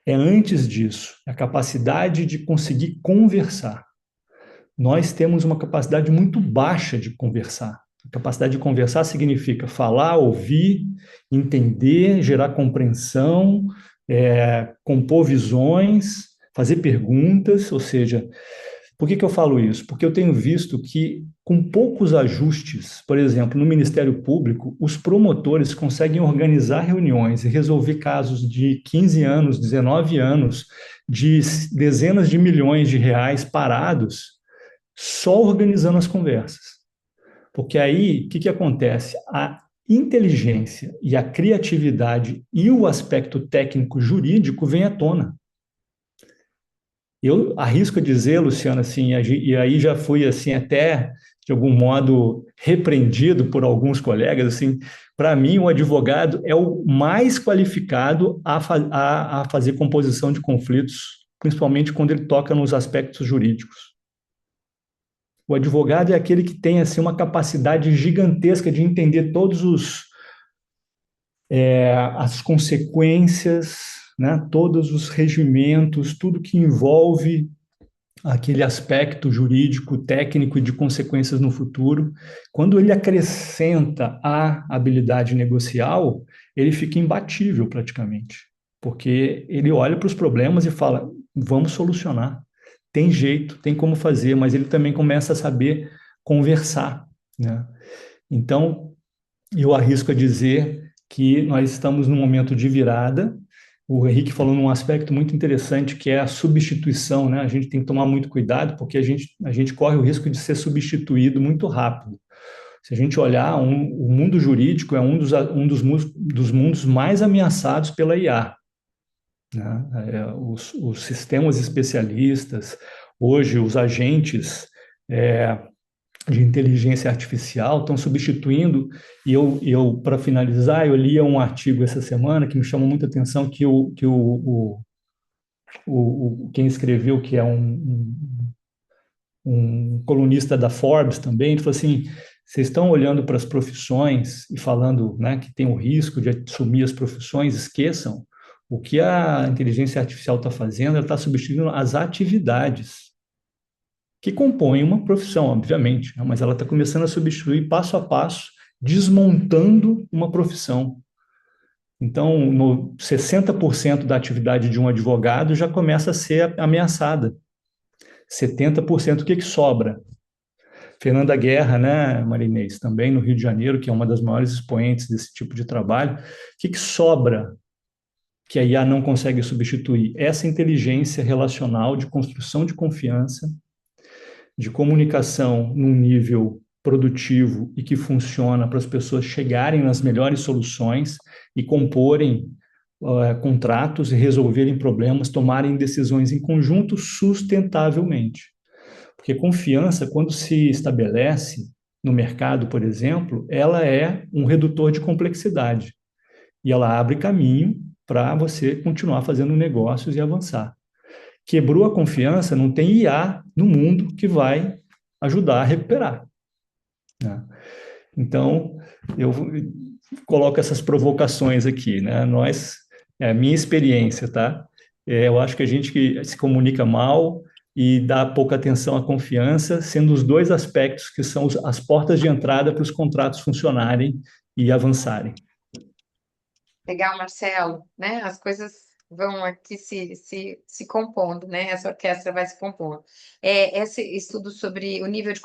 É antes disso, a capacidade de conseguir conversar. Nós temos uma capacidade muito baixa de conversar. A capacidade de conversar significa falar, ouvir, entender, gerar compreensão, compor visões, fazer perguntas, ou seja, por que eu falo isso? Porque eu tenho visto que, com poucos ajustes, por exemplo, no Ministério Público, os promotores conseguem organizar reuniões e resolver casos de 15 anos, 19 anos, de dezenas de milhões de reais parados, só organizando as conversas. Porque aí, o que acontece? A inteligência e a criatividade e o aspecto técnico jurídico vêm à tona. Eu arrisco a dizer, Luciano, assim, e aí já fui assim até de algum modo repreendido por alguns colegas, assim, para mim o advogado é o mais qualificado a fazer composição de conflitos, principalmente quando ele toca nos aspectos jurídicos. O advogado é aquele que tem assim uma capacidade gigantesca de entender todos as consequências, né, todos os regimentos, tudo que envolve aquele aspecto jurídico, técnico e de consequências no futuro. Quando ele acrescenta a habilidade negocial, ele fica imbatível praticamente, porque ele olha para os problemas e fala: vamos solucionar. Tem jeito, tem como fazer, mas ele também começa a saber conversar, né? Então, eu arrisco a dizer que nós estamos num momento de virada. O Henrique falou num aspecto muito interessante que é a substituição, né? A gente tem que tomar muito cuidado porque a gente corre o risco de ser substituído muito rápido. Se a gente olhar, o mundo jurídico é um dos mundos mais ameaçados pela IA, né? Os sistemas especialistas, hoje os agentes é, de inteligência artificial estão substituindo, e eu para finalizar, eu li um artigo essa semana que me chamou muita atenção, quem escreveu, que é um colunista da Forbes também, ele falou assim: vocês estão olhando para as profissões e falando, né, que tem o risco de assumir as profissões, esqueçam, o que a inteligência artificial está fazendo, ela está substituindo as atividades que compõem uma profissão, obviamente, né? Mas ela está começando a substituir passo a passo, desmontando uma profissão. Então, 60% da atividade de um advogado já começa a ser ameaçada. 70%, o que sobra? Fernanda Guerra, né, Marinês, também no Rio de Janeiro, que é uma das maiores expoentes desse tipo de trabalho. O que sobra que a IA não consegue substituir? Essa inteligência relacional de construção de confiança, de comunicação num nível produtivo e que funciona para as pessoas chegarem nas melhores soluções e comporem contratos e resolverem problemas, tomarem decisões em conjunto sustentavelmente. Porque confiança, quando se estabelece no mercado, por exemplo, ela é um redutor de complexidade e ela abre caminho para você continuar fazendo negócios e avançar. Quebrou a confiança, não tem IA no mundo que vai ajudar a recuperar, né? Então, eu coloco essas provocações aqui, né? É a minha experiência, tá? Eu acho que a gente que se comunica mal e dá pouca atenção à confiança, sendo os dois aspectos que são as portas de entrada para os contratos funcionarem e avançarem. Legal, Marcelo, né? As coisas vão aqui se compondo, né? Essa orquestra vai se compondo. Esse estudo sobre o nível de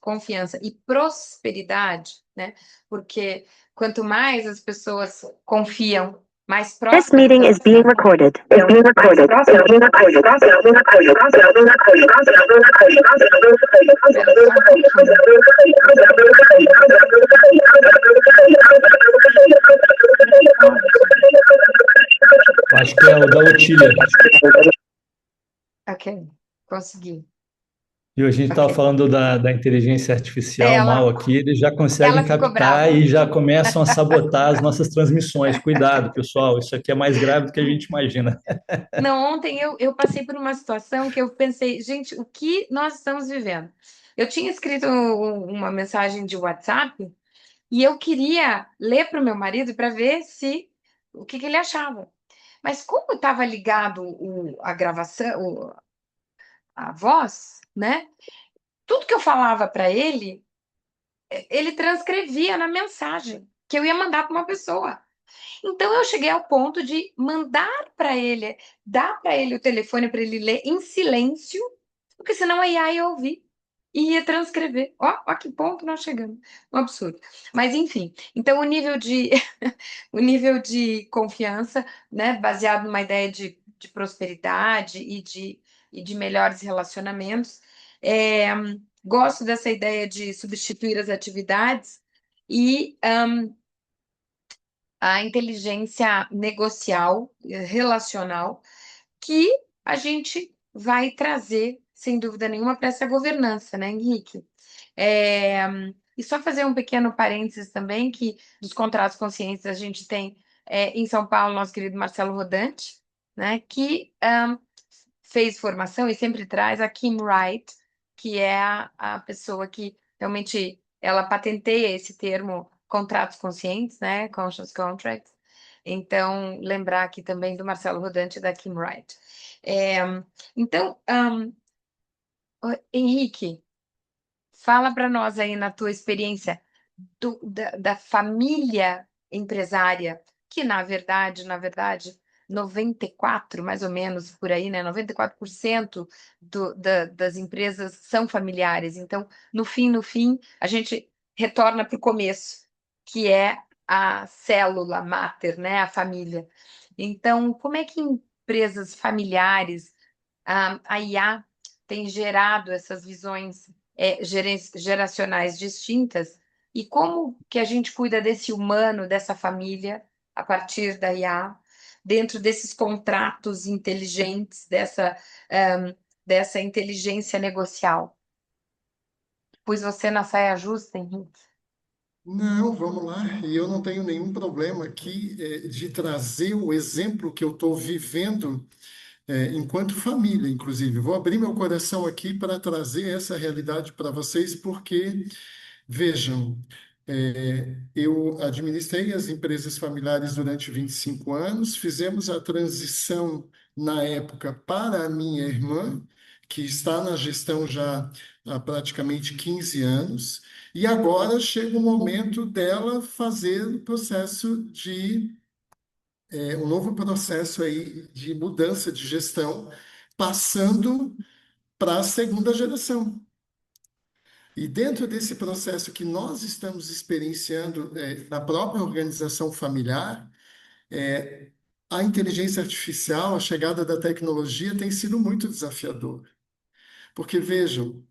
confiança e prosperidade, né? Porque quanto mais as pessoas confiam, mais This próximas meeting is elas being são. recorded. Is being recorded. Is being recorded. Espera só um pouquinho. Acho que é o da Otília. Ok, consegui. E a gente estava Ok. falando da inteligência artificial mal aqui, eles já conseguem Ela ficou captar brava. e já começam a sabotar as nossas transmissões. Cuidado, pessoal, isso aqui é mais grave do que a gente imagina. Não, ontem eu passei por uma situação que eu pensei, gente, o que nós estamos vivendo? Eu tinha escrito uma mensagem de WhatsApp e eu queria ler para o meu marido para ver se o que ele achava. Mas como estava ligado a gravação, a voz, né? Tudo que eu falava para ele, ele transcrevia na mensagem que eu ia mandar para uma pessoa. Então eu cheguei ao ponto de mandar para ele, dar para ele o telefone para ele ler em silêncio, porque senão a IA ia ouvir e ia transcrever. Ó, que ponto nós chegamos. Um absurdo. Mas enfim, então o nível de o nível de confiança, né, baseado numa ideia de prosperidade e de melhores relacionamentos. É, gosto dessa ideia de substituir as atividades e a inteligência negocial, relacional, que a gente vai trazer, sem dúvida nenhuma, para essa governança, né, Henrique? É, e só fazer um pequeno parênteses também, que dos contratos conscientes a gente tem em São Paulo nosso querido Marcelo Rodante, né, que fez formação e sempre traz a Kim Wright, que é a pessoa que realmente ela patenteia esse termo contratos conscientes, né, conscious contracts. Então, lembrar aqui também do Marcelo Rodante e da Kim Wright. É, então, Henrique, fala para nós aí na tua experiência da família empresária, que na verdade, 94, mais ou menos por aí, né? 94% das empresas são familiares. Então, no fim, a gente retorna para o começo, que é a célula máter, né? A família. Então, como é que empresas familiares, a IA tem gerado essas visões geracionais distintas e como que a gente cuida desse humano, dessa família, a partir da IA, dentro desses contratos inteligentes, dessa inteligência negocial? Pus você na saia justa, Henrique. Não, vamos lá. E eu não tenho nenhum problema aqui de trazer o exemplo que eu estou vivendo enquanto família, inclusive. Vou abrir meu coração aqui para trazer essa realidade para vocês, porque, vejam, eu administrei as empresas familiares durante 25 anos, fizemos a transição na época para a minha irmã, que está na gestão já há praticamente 15 anos, e agora chega o momento dela fazer o processo um novo processo aí de mudança de gestão, passando para a segunda geração. E dentro desse processo que nós estamos experienciando na própria organização familiar, a inteligência artificial, a chegada da tecnologia tem sido muito desafiador. Porque, vejam,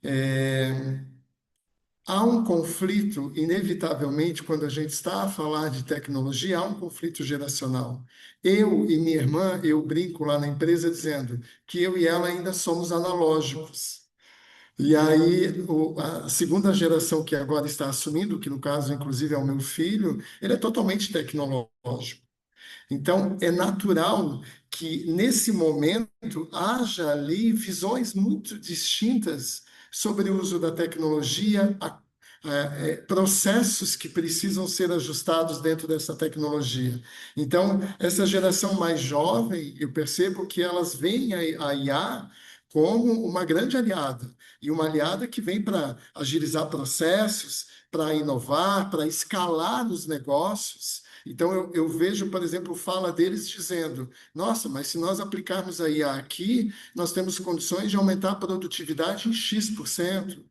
é, há um conflito, inevitavelmente, quando a gente está a falar de tecnologia, há um conflito geracional. Eu e minha irmã, eu brinco lá na empresa dizendo que eu e ela ainda somos analógicos. E aí, a segunda geração que agora está assumindo, que no caso, inclusive, é o meu filho, ele é totalmente tecnológico. Então, é natural que, nesse momento, haja ali visões muito distintas sobre o uso da tecnologia, processos que precisam ser ajustados dentro dessa tecnologia. Então, essa geração mais jovem, eu percebo que elas veem a IA como uma grande aliada, e uma aliada que vem para agilizar processos, para inovar, para escalar os negócios. Então, eu vejo, por exemplo, fala deles dizendo: nossa, mas se nós aplicarmos a IA aqui, nós temos condições de aumentar a produtividade em X%.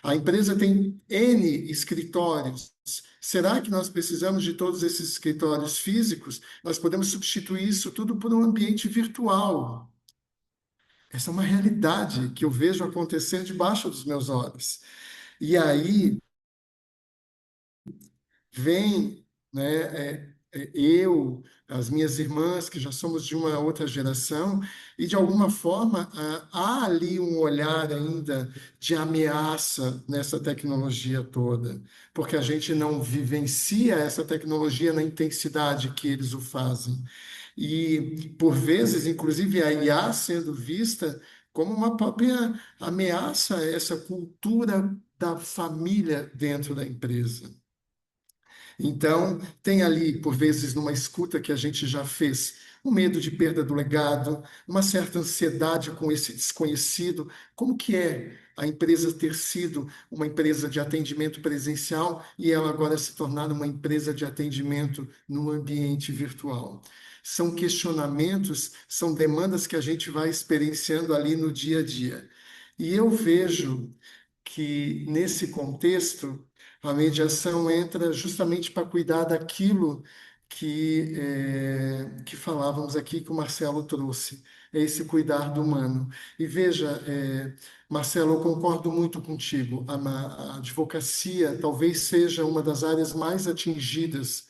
A empresa tem N escritórios. Será que nós precisamos de todos esses escritórios físicos? Nós podemos substituir isso tudo por um ambiente virtual. Essa é uma realidade que eu vejo acontecer debaixo dos meus olhos. E aí, vem, né, eu, as minhas irmãs, que já somos de uma outra geração, e de alguma forma há ali um olhar ainda de ameaça nessa tecnologia toda, porque a gente não vivencia essa tecnologia na intensidade que eles o fazem. E, por vezes, inclusive, a IA sendo vista como uma própria ameaça a essa cultura da família dentro da empresa. Então, tem ali, por vezes, numa escuta que a gente já fez, um medo de perda do legado, uma certa ansiedade com esse desconhecido. Como que é a empresa ter sido uma empresa de atendimento presencial e ela agora se tornar uma empresa de atendimento no ambiente virtual? São questionamentos, são demandas que a gente vai experienciando ali no dia a dia. E eu vejo que, nesse contexto, a mediação entra justamente para cuidar daquilo que falávamos aqui, que o Marcelo trouxe, é esse cuidar do humano. E veja, Marcelo, eu concordo muito contigo, a advocacia talvez seja uma das áreas mais atingidas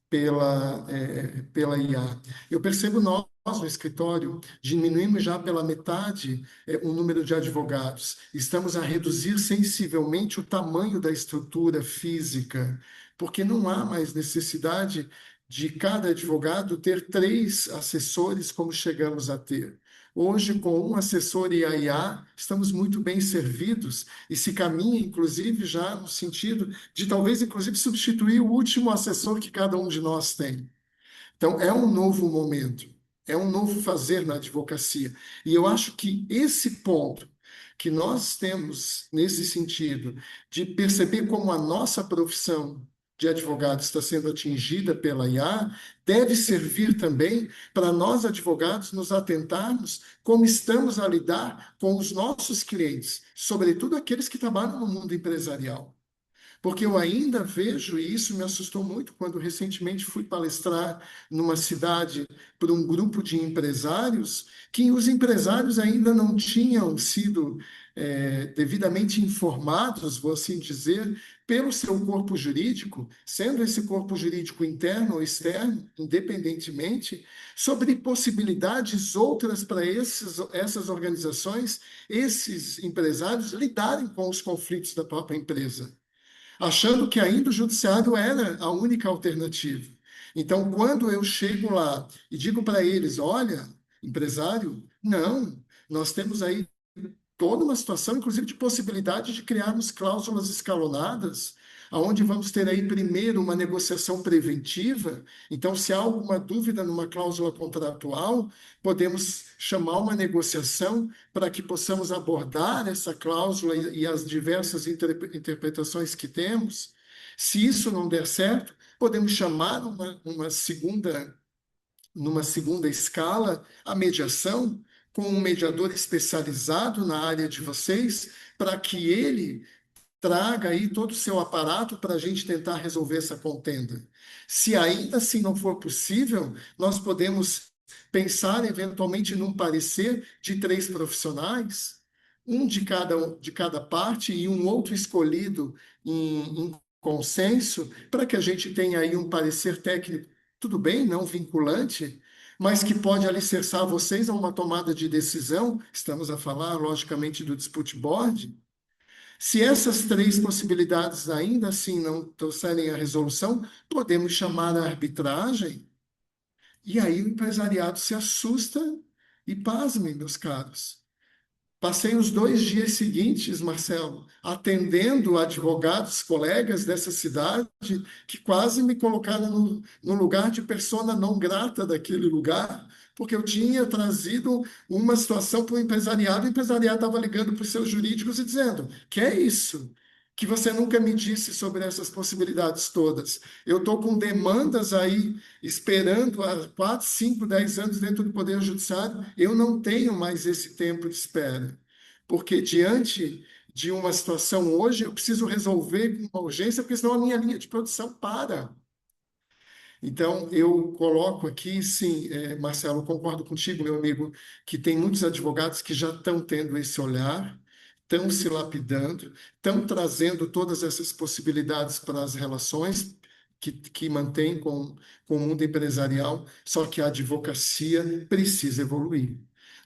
pela IA. Eu percebo nós no escritório, diminuímos já pela metade o número de advogados. Estamos a reduzir sensivelmente o tamanho da estrutura física, porque não há mais necessidade de cada advogado ter 3 assessores, como chegamos a ter. Hoje, com um assessor e a IA, estamos muito bem servidos e se caminha, inclusive, já no sentido de talvez, inclusive, substituir o último assessor que cada um de nós tem. Então, é um novo momento, é um novo fazer na advocacia. E eu acho que esse ponto que nós temos nesse sentido de perceber como a nossa profissão de advogado está sendo atingida pela IA, deve servir também para nós, advogados, nos atentarmos como estamos a lidar com os nossos clientes, sobretudo aqueles que trabalham no mundo empresarial. Porque eu ainda vejo, e isso me assustou muito quando recentemente fui palestrar numa cidade para um grupo de empresários, que os empresários ainda não tinham sido devidamente informados, vou assim dizer, pelo seu corpo jurídico, sendo esse corpo jurídico interno ou externo, independentemente, sobre possibilidades outras para essas organizações, esses empresários lidarem com os conflitos da própria empresa, achando que ainda o judiciário era a única alternativa. Então, quando eu chego lá e digo para eles, olha, empresário, não, nós temos aí toda uma situação, inclusive, de possibilidade de criarmos cláusulas escalonadas, aonde vamos ter aí primeiro uma negociação preventiva. Então, se há alguma dúvida numa cláusula contratual, podemos chamar uma negociação para que possamos abordar essa cláusula e as diversas interpretações que temos. Se isso não der certo, podemos chamar numa segunda escala a mediação com um mediador especializado na área de vocês, para que ele traga aí todo o seu aparato para a gente tentar resolver essa contenda. Se ainda assim não for possível, nós podemos pensar eventualmente num parecer de 3 profissionais, um de cada parte e um outro escolhido em consenso, para que a gente tenha aí um parecer técnico, tudo bem, não vinculante, mas que pode alicerçar vocês a uma tomada de decisão. Estamos a falar, logicamente, do dispute board. Se essas 3 possibilidades ainda assim não trouxerem a resolução, podemos chamar a arbitragem, e aí o empresariado se assusta e pasmem, meus caros. Passei os 2 dias seguintes, Marcelo, atendendo advogados, colegas dessa cidade, que quase me colocaram no lugar de persona não grata daquele lugar, porque eu tinha trazido uma situação para o empresariado estava ligando para os seus jurídicos e dizendo: que é isso? Que você nunca me disse sobre essas possibilidades todas. Eu estou com demandas aí, esperando há 4, 5, 10 anos dentro do Poder Judiciário, eu não tenho mais esse tempo de espera. Porque diante de uma situação hoje, eu preciso resolver com uma urgência, porque senão a minha linha de produção para. Então, eu coloco aqui, sim, Marcelo, concordo contigo, meu amigo, que tem muitos advogados que já estão tendo esse olhar, estão se lapidando, estão trazendo todas essas possibilidades para as relações que mantém com o mundo empresarial, só que a advocacia precisa evoluir.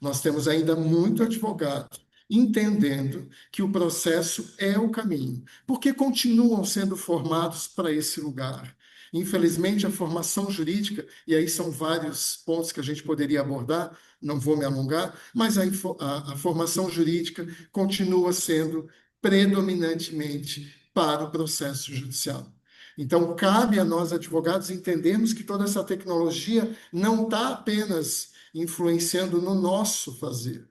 Nós temos ainda muito advogado entendendo que o processo é o caminho, porque continuam sendo formados para esse lugar. Infelizmente, a formação jurídica, e aí são vários pontos que a gente poderia abordar, não vou me alongar, mas a formação jurídica continua sendo predominantemente para o processo judicial. Então, cabe a nós, advogados, entendermos que toda essa tecnologia não está apenas influenciando no nosso fazer,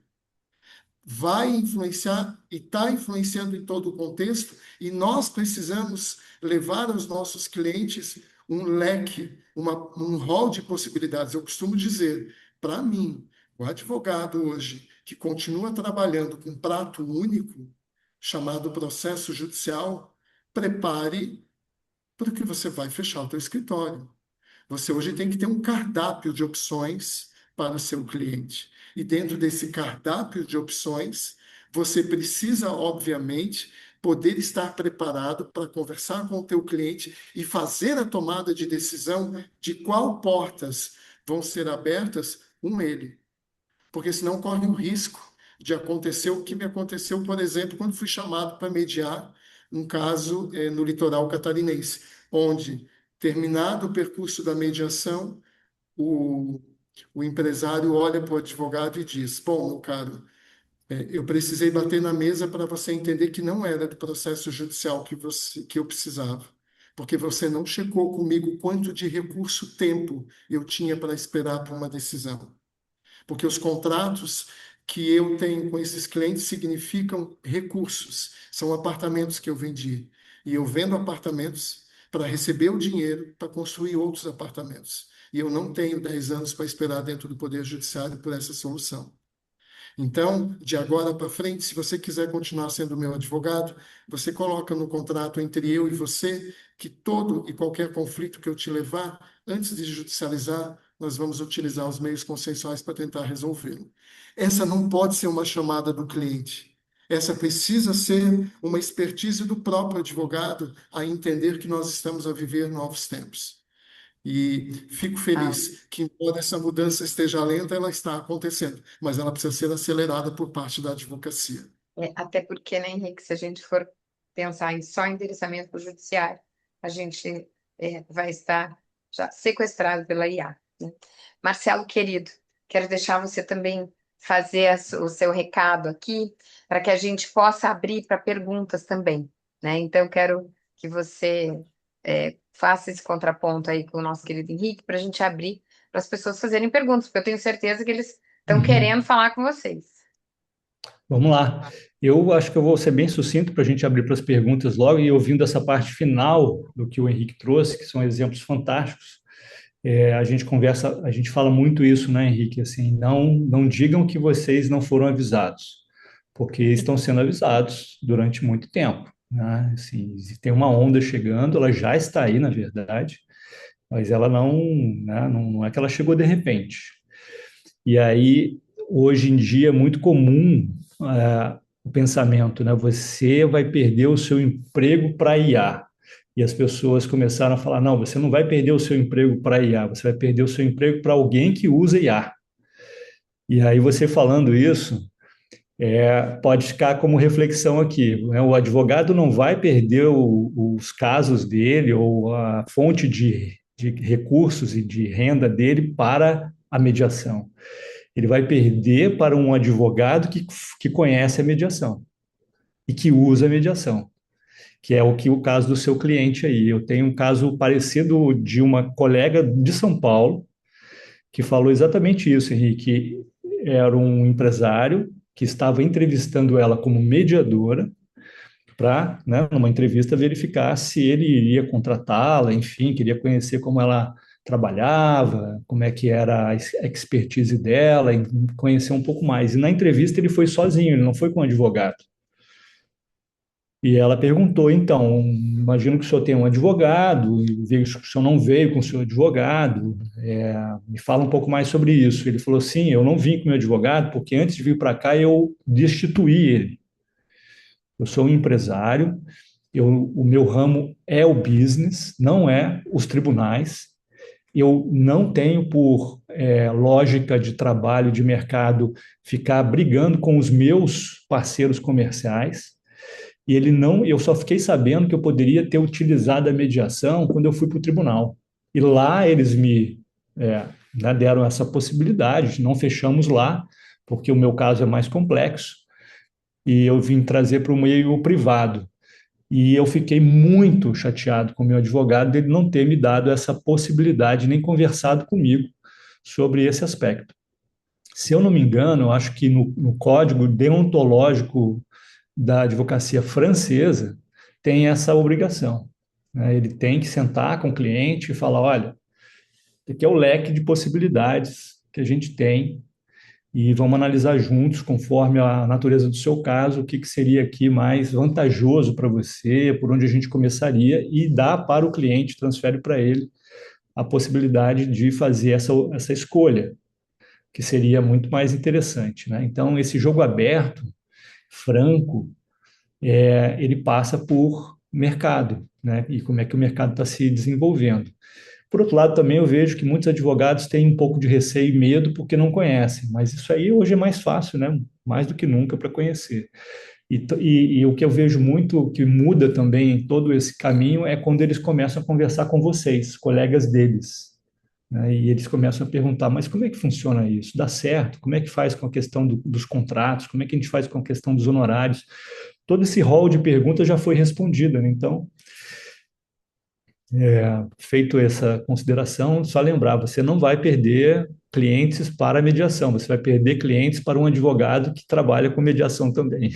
vai influenciar e está influenciando em todo o contexto, e nós precisamos levar aos nossos clientes um leque, um rol de possibilidades. Eu costumo dizer, para mim, o advogado hoje, que continua trabalhando com um prato único, chamado processo judicial, prepare para que você vai fechar o teu escritório. Você hoje tem que ter um cardápio de opções para o seu cliente. E dentro desse cardápio de opções, você precisa, obviamente, poder estar preparado para conversar com o teu cliente e fazer a tomada de decisão de qual portas vão ser abertas com ele, porque senão corre o risco de acontecer o que me aconteceu, por exemplo, quando fui chamado para mediar um caso no litoral catarinense, onde, terminado o percurso da mediação, o, o empresário olha para o advogado e diz: Bom, meu caro, eu precisei bater na mesa para você entender que não era do processo judicial que eu precisava, porque você não checou comigo quanto de recurso tempo eu tinha para esperar por uma decisão. Porque os contratos que eu tenho com esses clientes significam recursos, são apartamentos que eu vendi. E eu vendo apartamentos para receber o dinheiro para construir outros apartamentos. E eu não tenho 10 anos para esperar dentro do Poder Judiciário por essa solução. Então, de agora para frente, se você quiser continuar sendo meu advogado, você coloca no contrato entre eu e você que todo e qualquer conflito que eu te levar, antes de judicializar, nós vamos utilizar os meios consensuais para tentar resolvê-lo. Essa não pode ser uma chamada do cliente. Essa precisa ser uma expertise do próprio advogado a entender que nós estamos a viver novos tempos. E fico Ah, feliz que, embora essa mudança esteja lenta, ela está acontecendo, mas ela precisa ser acelerada por parte da advocacia. até porque, né, Henrique, se a gente for pensar em só endereçamento para o judiciário, a gente vai estar já sequestrado pela IA, né? Marcelo, querido, quero deixar você também fazer o seu recado aqui, para que a gente possa abrir para perguntas também, né? Então, quero que você faça esse contraponto aí com o nosso querido Henrique, para a gente abrir para as pessoas fazerem perguntas, porque eu tenho certeza que eles estão querendo Uhum. falar com vocês. Vamos lá. Eu acho que eu vou ser bem sucinto para a gente abrir para as perguntas logo e ouvindo essa parte final do que o Henrique trouxe, que são exemplos fantásticos. A gente conversa, a gente fala muito isso, né, Henrique? Assim, não digam que vocês não foram avisados, porque estão sendo avisados durante muito tempo, né? Assim, tem uma onda chegando, ela já está aí, na verdade, mas ela não, né, não é que ela chegou de repente. E aí, hoje em dia, é muito comum o pensamento, né? Você vai perder o seu emprego para IA. E as pessoas começaram a falar: não, você não vai perder o seu emprego para IA, você vai perder o seu emprego para alguém que usa IA. E aí, você falando isso, pode ficar como reflexão aqui, né? O advogado não vai perder os casos dele ou a fonte de recursos e de renda dele para a mediação. Ele vai perder para um advogado que conhece a mediação e que usa a mediação, que é o caso do seu cliente aí. Eu tenho um caso parecido de uma colega de São Paulo que falou exatamente isso, Henrique. Era um empresário que estava entrevistando ela como mediadora para, né, numa entrevista, verificar se ele iria contratá-la, enfim, queria conhecer como ela trabalhava, como é que era a expertise dela, e conhecer um pouco mais. E na entrevista ele foi sozinho, ele não foi com um advogado. E ela perguntou, então, imagino que o senhor tem um advogado, e vejo que o senhor não veio com o seu advogado, me fala um pouco mais sobre isso. Ele falou, sim, eu não vim com meu advogado, porque antes de vir para cá eu destituí ele. Eu sou um empresário, o meu ramo é o business, não é os tribunais. Eu não tenho por lógica de trabalho, de mercado, ficar brigando com os meus parceiros comerciais. E ele não, eu só fiquei sabendo que eu poderia ter utilizado a mediação quando eu fui para o tribunal. E lá eles né, deram essa possibilidade, não fechamos lá, porque o meu caso é mais complexo, e eu vim trazer para o meio privado. E eu fiquei muito chateado com o meu advogado dele não ter me dado essa possibilidade, nem conversado comigo sobre esse aspecto. Se eu não me engano, eu acho que no código deontológico da advocacia francesa tem essa obrigação, né? Ele tem que sentar com o cliente e falar: olha, aqui é o leque de possibilidades que a gente tem e vamos analisar juntos, conforme a natureza do seu caso, o que seria aqui mais vantajoso para você, por onde a gente começaria, e dá para o cliente, transfere para ele a possibilidade de fazer essa escolha, que seria muito mais interessante, né? Então, esse jogo aberto, franco, ele passa por mercado, né? E como é que o mercado está se desenvolvendo. Por outro lado, também eu vejo que muitos advogados têm um pouco de receio e medo porque não conhecem, mas isso aí hoje é mais fácil, né? Mais do que nunca para conhecer. E o que eu vejo muito que muda também em todo esse caminho é quando eles começam a conversar com vocês, colegas deles, né? E eles começam a perguntar, mas como é que funciona isso? Dá certo? Como é que faz com a questão dos contratos? Como é que a gente faz com a questão dos honorários? Todo esse rol de perguntas já foi respondida, né? Então, feito essa consideração, só lembrar, você não vai perder clientes para a mediação, você vai perder clientes para um advogado que trabalha com mediação também.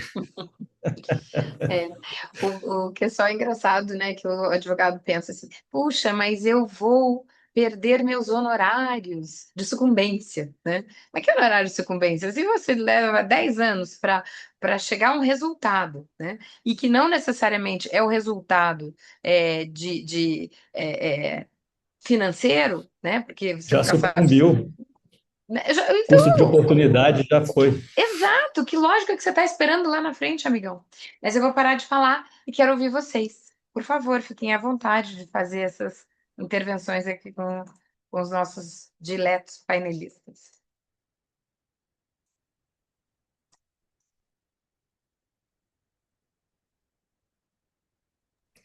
É, o que é só engraçado, né? Que o advogado pensa assim: puxa, mas eu vou perder meus honorários de sucumbência, né? Mas que honorário de sucumbência? Se você leva 10 anos para chegar a um resultado, né? E que não necessariamente é o resultado financeiro, né? Porque você Já nunca sabe. sucumbiu, custo de Então, oportunidade já foi. exato, que lógica que você está esperando lá na frente, amigão. Mas eu vou parar de falar e quero ouvir vocês. Por favor, fiquem à vontade de fazer essas intervenções aqui com os nossos diletos painelistas.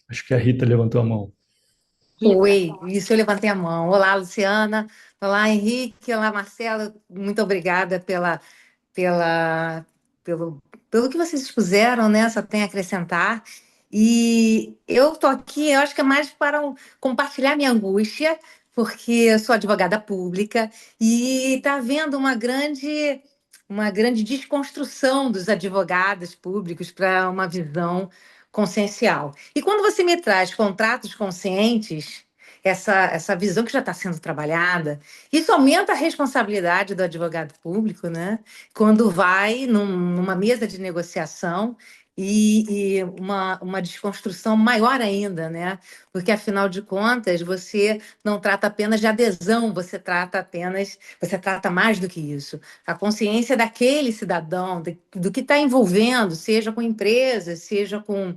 Acho que a Rita levantou a mão. Rita, Oi, isso eu levantei a mão. Olá, Luciana. Olá, Henrique. Olá, Marcelo. Muito obrigada pela, pelo, pelo que vocês expuseram, né? Só tem a acrescentar. E eu estou aqui, eu acho que é mais para compartilhar minha angústia, porque eu sou advogada pública e está havendo uma grande desconstrução dos advogados públicos para uma visão consciencial. E quando você me traz contratos conscientes, essa visão que já está sendo trabalhada, isso aumenta a responsabilidade do advogado público, né? Quando vai numa mesa de negociação e uma desconstrução maior ainda, né? Porque, afinal de contas, você não trata apenas de adesão, você trata mais do que isso. A consciência daquele cidadão, do que está envolvendo, seja com empresas, seja com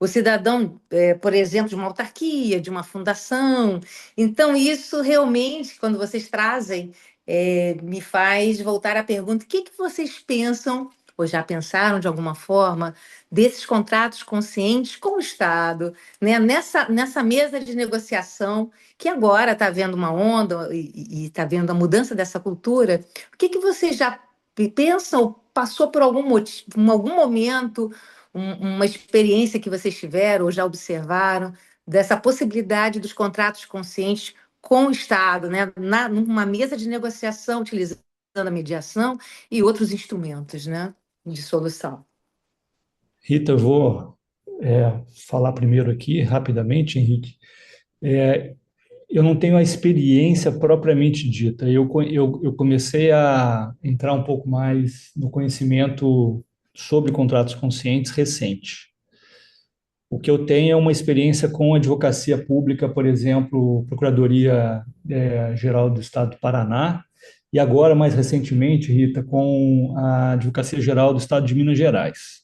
o cidadão, por exemplo, de uma autarquia, de uma fundação. Então, isso realmente, quando vocês trazem me faz voltar à pergunta: o que que vocês pensam, ou já pensaram de alguma forma, desses contratos conscientes com o Estado, né? Nessa mesa de negociação, que agora está havendo uma onda e está vendo a mudança dessa cultura, o que que vocês já pensam, passou por algum motivo, em algum momento, uma experiência que vocês tiveram ou já observaram dessa possibilidade dos contratos conscientes com o Estado, né, numa mesa de negociação, utilizando a mediação e outros instrumentos, né, de solução. Rita, eu vou falar primeiro aqui, rapidamente, Henrique. É, eu não tenho a experiência propriamente dita. Eu comecei a entrar um pouco mais no conhecimento sobre contratos conscientes recente. O que eu tenho é uma experiência com advocacia pública, por exemplo, Procuradoria Geral do Estado do Paraná, e agora, mais recentemente, Rita, com a Advocacia Geral do Estado de Minas Gerais.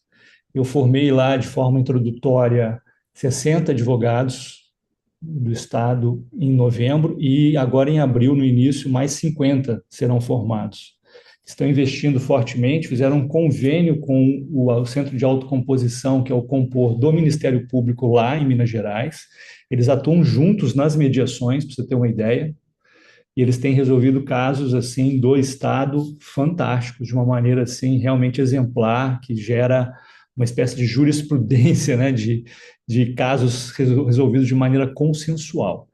Eu formei lá, de forma introdutória, 60 advogados do Estado em novembro e agora em abril, no início, mais 50 serão formados. Estão investindo fortemente, fizeram um convênio com o Centro de Autocomposição, que é o Compor do Ministério Público lá em Minas Gerais. Eles atuam juntos nas mediações, para você ter uma ideia, e eles têm resolvido casos assim do Estado fantásticos, de uma maneira assim realmente exemplar, que gera uma espécie de jurisprudência, né, de casos resolvidos de maneira consensual.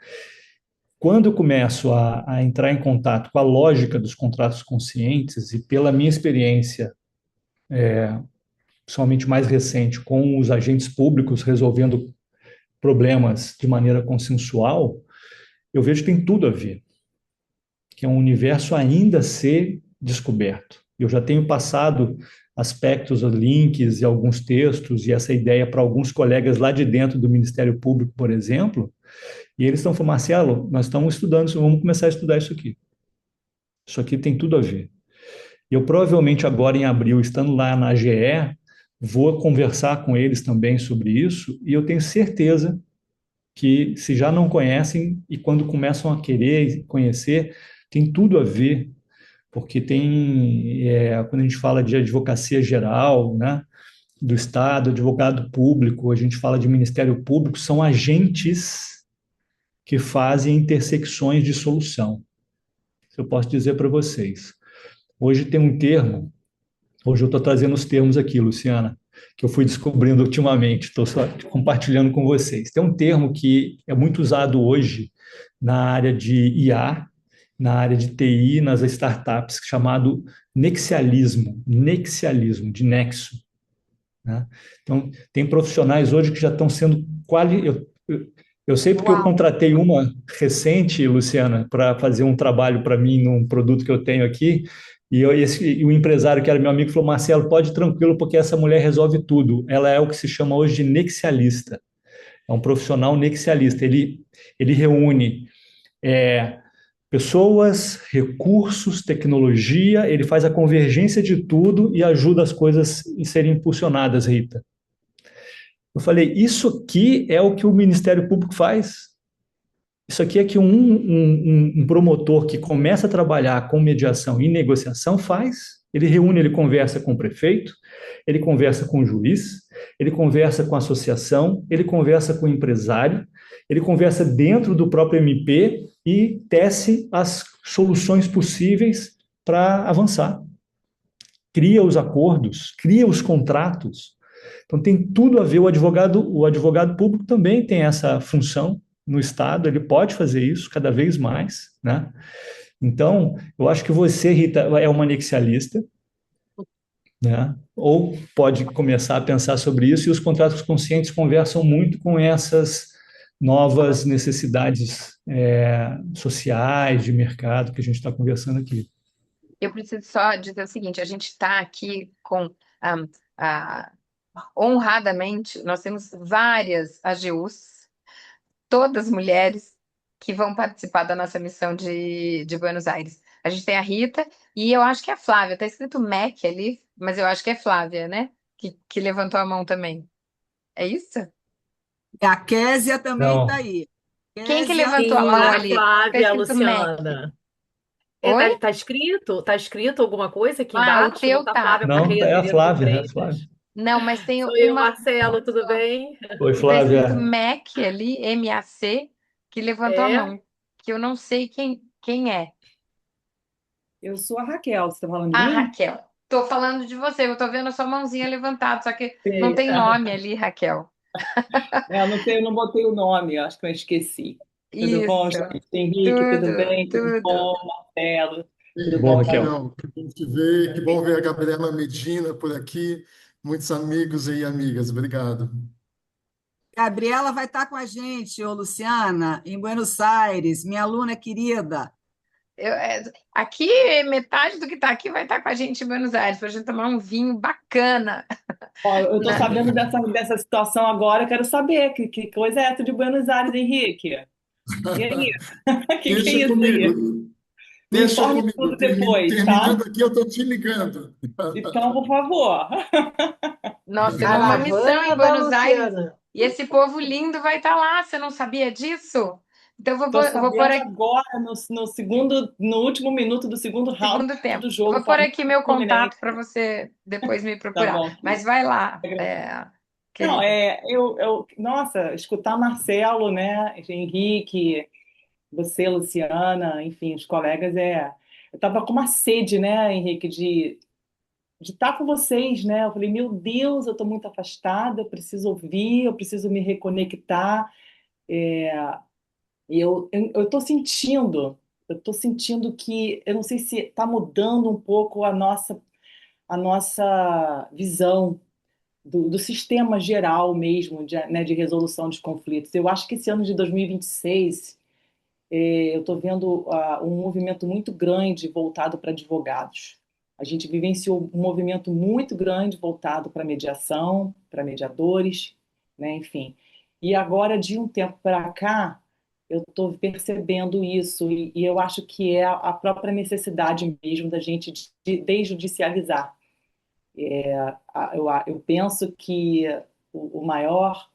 Quando eu começo a entrar em contato com a lógica dos contratos conscientes, e pela minha experiência, principalmente mais recente, com os agentes públicos resolvendo problemas de maneira consensual, eu vejo que tem tudo a ver, que é um universo ainda a ser descoberto. Eu já tenho passado aspectos, links e alguns textos e essa ideia para alguns colegas lá de dentro do Ministério Público, por exemplo, e eles estão falando: Marcelo, nós estamos estudando isso, vamos começar a estudar isso aqui. Isso aqui tem tudo a ver. Eu provavelmente agora em abril, estando lá na AGE, vou conversar com eles também sobre isso e eu tenho certeza que, se já não conhecem e quando começam a querer conhecer, tem tudo a ver, porque quando a gente fala de advocacia geral, né, do Estado, advogado público, a gente fala de Ministério Público, são agentes que fazem intersecções de solução. Isso eu posso dizer para vocês. Hoje tem um termo, hoje eu estou trazendo os termos aqui, Luciana, que eu fui descobrindo ultimamente, estou só compartilhando com vocês. Tem um termo que é muito usado hoje na área de IA, na área de TI, nas startups, chamado nexialismo, de nexo, né? Então, tem profissionais hoje que já estão sendo eu sei porque eu Uau! contratei uma recente, Luciana, para fazer um trabalho para mim num produto que eu tenho aqui, e o empresário que era meu amigo falou: Marcelo, pode ir tranquilo, porque essa mulher resolve tudo. Ela é o que se chama hoje de nexialista. É um profissional nexialista. Ele reúne é, pessoas, recursos, tecnologia, ele faz a convergência de tudo e ajuda as coisas a serem impulsionadas, Rita. Eu falei, isso aqui é o que o Ministério Público faz. Isso aqui é que um promotor que começa a trabalhar com mediação e negociação faz. Ele reúne, ele conversa com o prefeito, ele conversa com o juiz, ele conversa com a associação, ele conversa com o empresário, ele conversa dentro do próprio MP e tece as soluções possíveis para avançar. Cria os acordos, cria os contratos. Então tem tudo a ver, o advogado público também tem essa função no Estado, ele pode fazer isso cada vez mais, né? Então, eu acho que você, Rita, é uma anexialista, né? Ou pode começar a pensar sobre isso, e os contratos conscientes conversam muito com essas novas necessidades sociais, de mercado, que a gente está conversando aqui. Eu preciso só dizer o seguinte: a gente está aqui com ah, ah, honradamente, nós temos várias AGUs, todas mulheres, que vão participar da nossa missão de Buenos Aires. A gente tem a Rita e eu acho que é a Flávia. Está escrito Mac ali, mas eu acho que é Flávia, né? Que levantou a mão também. É isso? E a Késia também está Não, aí. Quem que Késia, levantou a Sim, mão a ali? Está Flávia, a escrito Mac. Luciana. Oi? Tá escrito alguma coisa aqui Ah, o embaixo? Não teu tá tá. Flávia não, é a Parreira de Flávia, é a Flávia. Freitas. Não, mas tem Sou eu, uma Marcelo, tudo bem? Oi, que está escrito Flávia. Mac ali, M-A-C, que levantou a É, mão. Que eu não sei quem é. Eu sou a Raquel, você está falando de Ah, mim? Raquel. Tô falando de você, eu tô vendo a sua mãozinha levantada, só que não Sei. tem nome ali, Raquel. Eu não sei, eu não botei o nome, acho que eu esqueci. Tudo bom, Isso, gente? Henrique, tudo tudo, bem? Tudo tudo. bom, Marcelo? E Tudo Bom, bom? Raquel. Raquel, que bom te ver, que bom ver a Gabriela Medina por aqui, muitos amigos e amigas, obrigado. Gabriela vai estar com a gente, ô Luciana, em Buenos Aires, minha aluna querida. Aqui, metade do que tá aqui vai estar com a gente em Buenos Aires, pra gente tomar um vinho bacana. Ó, eu estou Né? sabendo dessa situação agora, eu quero saber que coisa é essa de Buenos Aires, Henrique? E aí? O que é Deixa isso aí? comigo, Me deixa informe comigo. tudo depois, tá? Terminando aqui, eu estou te ligando. Então, por favor. Nós temos uma missão em Caravana, Buenos Aires Luciana. e esse povo lindo vai estar lá. Você não sabia disso? Então, Estou eu vou pôr sabendo aqui agora, no último minuto do segundo round segundo tempo. do Eu jogo vou pôr aqui meu Palmeiras. contato para você depois me Tá procurar. bom. Mas vai lá, Não, querida. nossa, escutar Marcelo, né, Henrique, você, Luciana, enfim, os colegas, eu tava com uma sede, né, Henrique, de estar com vocês, né, eu falei, meu Deus, eu tô muito afastada, eu preciso ouvir, eu preciso me reconectar, e eu tô sentindo que, eu não sei se tá mudando um pouco a nossa visão do sistema geral mesmo, né, de resolução de conflitos. Eu acho que esse ano de 2026, eu estou vendo um movimento muito grande voltado para advogados. A gente vivenciou um movimento muito grande voltado para mediação, para mediadores, né, enfim. E agora, de um tempo para cá, eu estou percebendo isso, e eu acho que é a própria necessidade mesmo da gente desjudicializar. Eu penso que o maior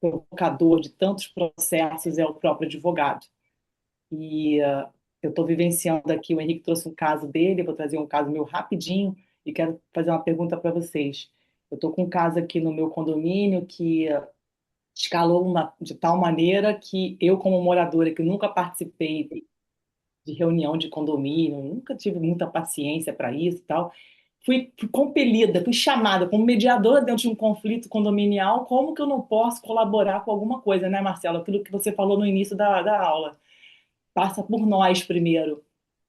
provocador de tantos processos é o próprio advogado. E eu estou vivenciando aqui, o Henrique trouxe um caso dele, eu vou trazer um caso meu rapidinho e quero fazer uma pergunta para vocês. Eu estou com um caso aqui no meu condomínio que escalou de tal maneira que eu, como moradora que nunca participei de reunião de condomínio, nunca tive muita paciência para isso e tal, fui compelida, fui chamada como mediadora dentro de um conflito condominial, como que eu não posso colaborar com alguma coisa, né, Marcelo? Aquilo que você falou no início da aula. Passa por nós primeiro,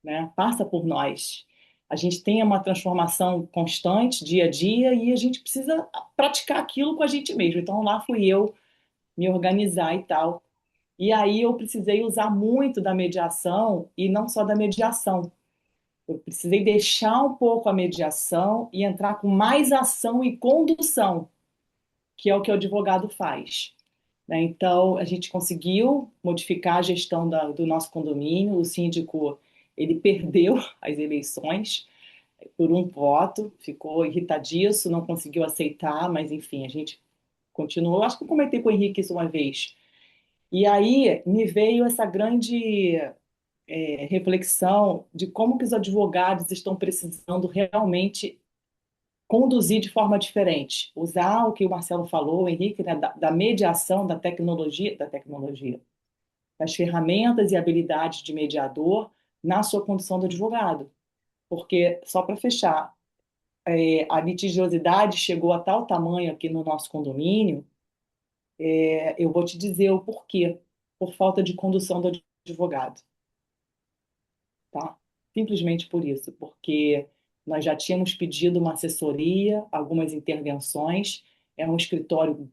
né? Passa por nós. A gente tem uma transformação constante, dia a dia, e a gente precisa praticar aquilo com a gente mesmo. Então lá fui eu me organizar e tal. E aí eu precisei usar muito da mediação e não só da mediação. Eu precisei deixar um pouco a mediação e entrar com mais ação e condução, que é o que o advogado faz, né? Então, a gente conseguiu modificar a gestão do nosso condomínio. O síndico, ele perdeu as eleições por um voto, ficou irritadíssimo, não conseguiu aceitar, mas enfim, a gente continuou. Acho que eu comentei com o Henrique isso uma vez. E aí me veio essa grande reflexão de como que os advogados estão precisando realmente conduzir de forma diferente, usar o que o Marcelo falou, Henrique, né, da mediação, da tecnologia, das ferramentas e habilidades de mediador na sua condição de advogado. Porque, só para fechar, a litigiosidade chegou a tal tamanho aqui no nosso condomínio, eu vou te dizer o porquê, por falta de condução do advogado, tá? Simplesmente por isso, porque nós já tínhamos pedido uma assessoria, algumas intervenções, é um escritório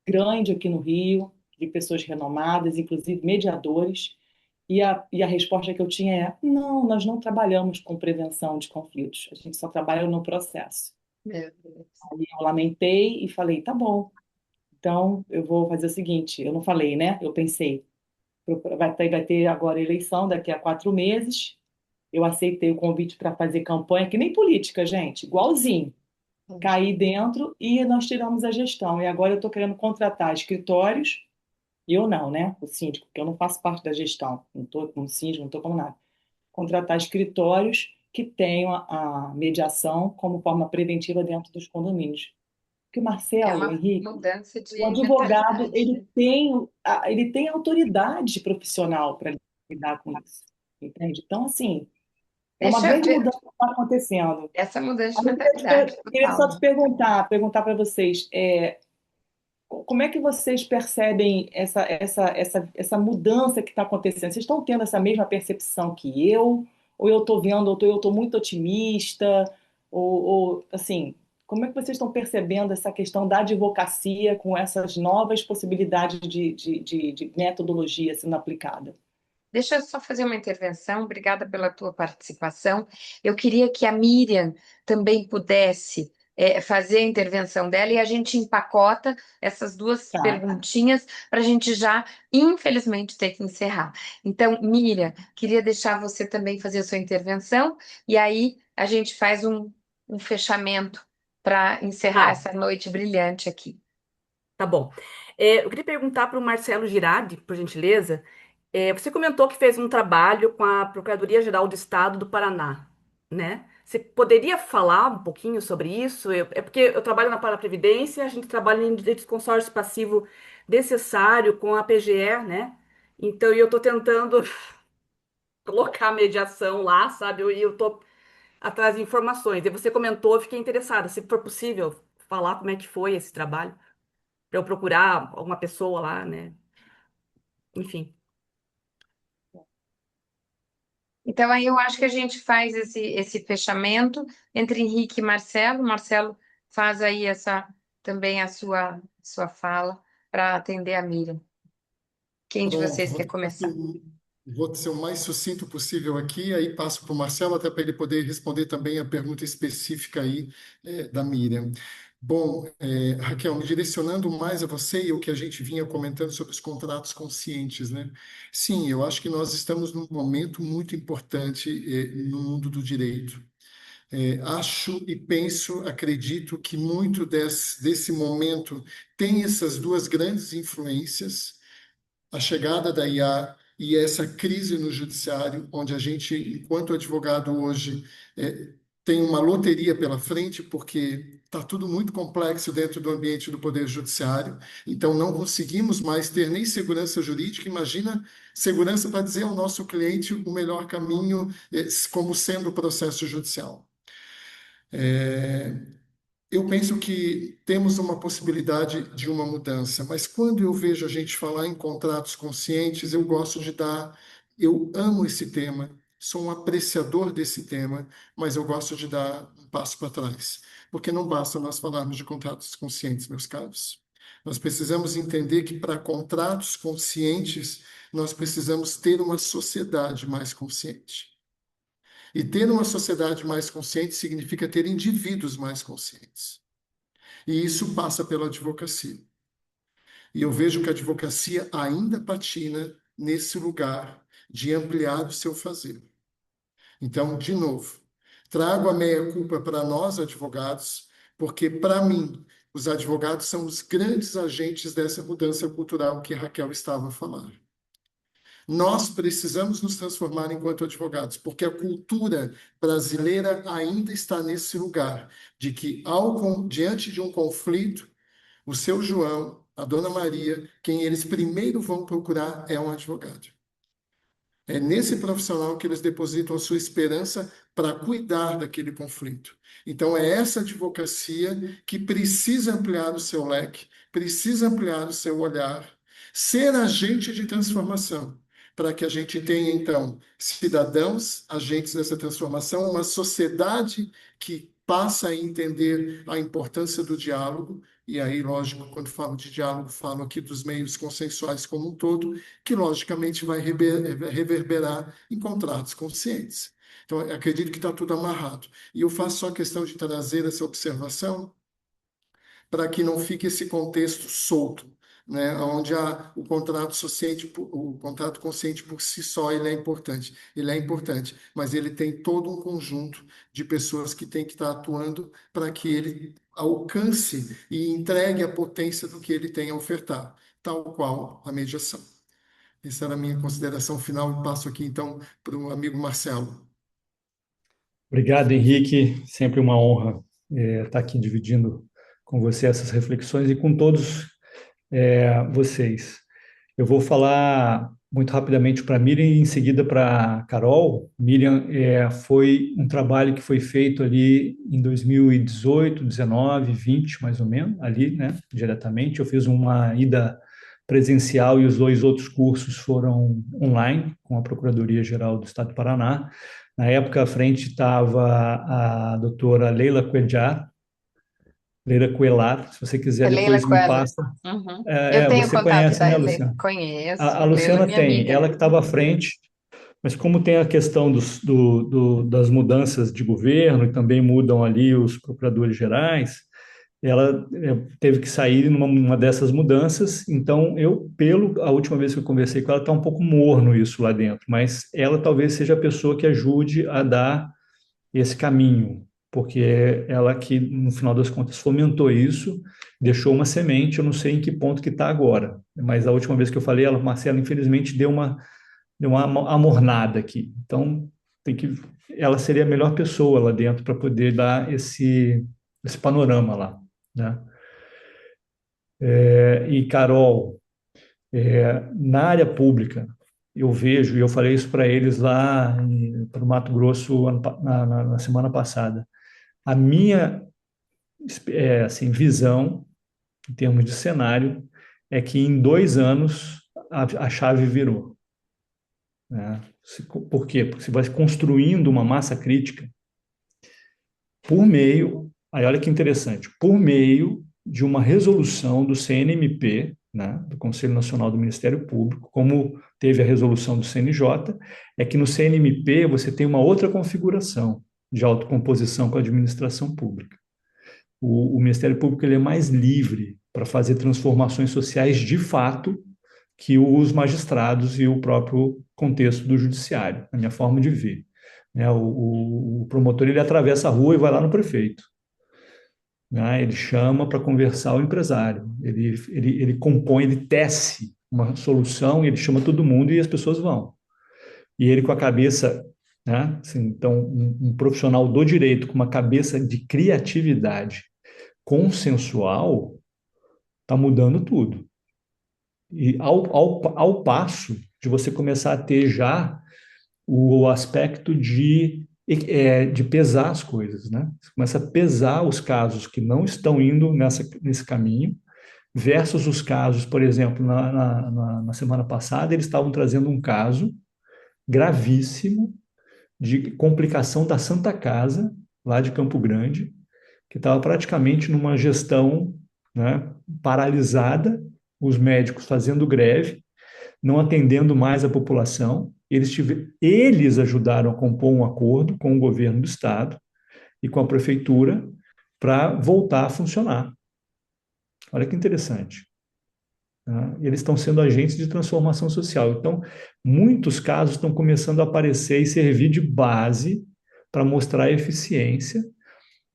grande aqui no Rio, de pessoas renomadas, inclusive mediadores, e a resposta que eu tinha é: não, nós não trabalhamos com prevenção de conflitos, a gente só trabalha no processo. Meu Deus. Aí eu lamentei e falei: tá bom, então eu vou fazer o seguinte. Eu não falei, né? Eu pensei: vai ter agora eleição daqui a 4 meses. Eu aceitei o convite para fazer campanha, que nem política, gente, igualzinho. Caí dentro e nós tiramos a gestão. E agora eu estou querendo contratar escritórios, e eu não, né? O síndico, porque eu não faço parte da gestão, não estou como síndico, não estou como nada. Contratar escritórios que tenham a mediação como forma preventiva dentro dos condomínios. Porque o É Marcelo, o uma Henrique, mudança o de advogado, mentalidade, ele né? tem, ele tem autoridade profissional para lidar com isso, entende? Então, assim, é uma Deixa eu grande ver mudança que está acontecendo. essa mudança de Aí mentalidade queria total, só te né? perguntar para vocês, como é que vocês percebem essa mudança que está acontecendo? Vocês estão tendo essa mesma percepção que eu? Ou eu estou vendo, ou eu estou muito otimista? Assim, como é que vocês estão percebendo essa questão da advocacia com essas novas possibilidades de metodologia sendo aplicada? Deixa eu só fazer uma intervenção. Obrigada pela tua participação. Eu queria que a Miriam também pudesse fazer a intervenção dela e a gente empacota essas duas Tá, perguntinhas para a gente já, infelizmente, ter que encerrar. Então, Miriam, queria deixar você também fazer a sua intervenção e aí a gente faz um fechamento para encerrar Tá, essa noite brilhante aqui. tá bom. Eu queria perguntar para o Marcelo Girardi, por gentileza. Você comentou que fez um trabalho com a Procuradoria-Geral do Estado do Paraná, né? Você poderia falar um pouquinho sobre isso? É porque eu trabalho na Paraprevidência, a gente trabalha em direito de consórcio passivo necessário com a PGE, né? Então, eu estou tentando colocar a mediação lá, sabe? E eu estou atrás de informações. E você comentou, eu fiquei interessada. Se for possível, falar como é que foi esse trabalho, para eu procurar alguma pessoa lá, né? Enfim. Então, aí eu acho que a gente faz esse fechamento entre Henrique e Marcelo. Marcelo faz aí também a sua fala para atender a Miriam. Quem de Pronto, vocês quer começar? vou ser o mais sucinto possível aqui, aí passo para o Marcelo, até para ele poder responder também a pergunta específica aí da Miriam. Bom, Raquel, me direcionando mais a você e o que a gente vinha comentando sobre os contratos conscientes, né? Sim, eu acho que nós estamos num momento muito importante no mundo do direito. Acho e penso, acredito que muito desse momento tem essas duas grandes influências, a chegada da IA e essa crise no judiciário, onde a gente, enquanto advogado hoje, tem uma loteria pela frente, porque está tudo muito complexo dentro do ambiente do Poder Judiciário, então não conseguimos mais ter nem segurança jurídica. Imagina segurança para dizer ao nosso cliente o melhor caminho, como sendo o processo judicial. Eu penso que temos uma possibilidade de uma mudança, mas quando eu vejo a gente falar em contratos conscientes, eu amo esse tema, sou um apreciador desse tema, mas eu gosto de dar um passo para trás, porque não basta nós falarmos de contratos conscientes, meus caros. Nós precisamos entender que para contratos conscientes, nós precisamos ter uma sociedade mais consciente. E ter uma sociedade mais consciente significa ter indivíduos mais conscientes. E isso passa pela advocacia. E eu vejo que a advocacia ainda patina nesse lugar de ampliar o seu fazer. Então, de novo, trago a meia-culpa para nós, advogados, porque, para mim, os advogados são os grandes agentes dessa mudança cultural que a Raquel estava falando. Nós precisamos nos transformar enquanto advogados, porque a cultura brasileira ainda está nesse lugar de que, diante de um conflito, o seu João, a dona Maria, quem eles primeiro vão procurar é um advogado. É nesse profissional que eles depositam a sua esperança para cuidar daquele conflito. Então, é essa advocacia que precisa ampliar o seu leque, precisa ampliar o seu olhar, ser agente de transformação, para que a gente tenha, então, cidadãos, agentes dessa transformação, uma sociedade que passa a entender a importância do diálogo, e aí, lógico, quando falo de diálogo, falo aqui dos meios consensuais como um todo, que logicamente vai reverberar em contratos conscientes. Então, eu acredito que está tudo amarrado. E eu faço só questão de trazer essa observação para que não fique esse contexto solto, né, onde o contrato consciente por si só ele é importante, mas ele tem todo um conjunto de pessoas que tem que estar atuando para que ele alcance e entregue a potência do que ele tem a ofertar, tal qual a mediação. Essa era a minha consideração final e passo aqui então para o amigo Marcelo. Obrigado, Henrique. Sempre uma honra estar aqui dividindo com você essas reflexões e com todos vocês. Eu vou falar muito rapidamente para a Miriam e em seguida para a Carol. Miriam, foi um trabalho que foi feito ali em 2018, 19, 20, mais ou menos, ali, né, diretamente. Eu fiz uma ida presencial e os 2 outros cursos foram online, com a Procuradoria-Geral do Estado do Paraná. Na época, à frente estava a doutora Leila Coelar, se você quiser Leila depois me Coelho. passa. Uhum. Eu tenho Você contato conhece, da né, Leila. Luciana? Conheço. A Leila é Luciana minha tem, amiga. ela que estava à frente, mas como tem a questão das mudanças de governo e também mudam ali os procuradores gerais, ela teve que sair numa dessas mudanças. Então, a última vez que eu conversei com ela, está um pouco morno isso lá dentro, mas ela talvez seja a pessoa que ajude a dar esse caminho, porque é ela que, no final das contas, fomentou isso, deixou uma semente. Eu não sei em que ponto que está agora, mas a última vez que eu falei, Marcela, infelizmente, deu uma amornada aqui. Então, ela seria a melhor pessoa lá dentro para poder dar esse panorama lá, né? E, Carol, na área pública, eu vejo, e eu falei isso para eles lá para o Mato Grosso na semana passada, a minha assim, visão, em termos de cenário, é que em 2 anos a chave virou, né? Por quê? Porque você vai construindo uma massa crítica por meio, aí olha que interessante, por meio de uma resolução do CNMP, né, do Conselho Nacional do Ministério Público, como teve a resolução do CNJ, é que no CNMP você tem uma outra configuração de autocomposição com a administração pública. O Ministério Público ele é mais livre para fazer transformações sociais de fato que os magistrados e o próprio contexto do judiciário, na minha forma de ver. né? O promotor ele atravessa a rua e vai lá no prefeito, né? Ele chama para conversar o empresário, ele compõe, ele tece uma solução, ele chama todo mundo e as pessoas vão. E ele com a cabeça, né? Assim, então, um profissional do direito com uma cabeça de criatividade consensual está mudando tudo. E ao passo de você começar a ter já o aspecto de pesar as coisas, né? Você começa a pesar os casos que não estão indo nesse caminho, versus os casos, por exemplo, na semana passada, eles estavam trazendo um caso gravíssimo de complicação da Santa Casa, lá de Campo Grande, que estava praticamente numa gestão, né, paralisada, os médicos fazendo greve, não atendendo mais a população. Eles ajudaram a compor um acordo com o governo do estado e com a prefeitura para voltar a funcionar. Olha que interessante. Tá? Eles estão sendo agentes de transformação social. Então, muitos casos estão começando a aparecer e servir de base para mostrar a eficiência,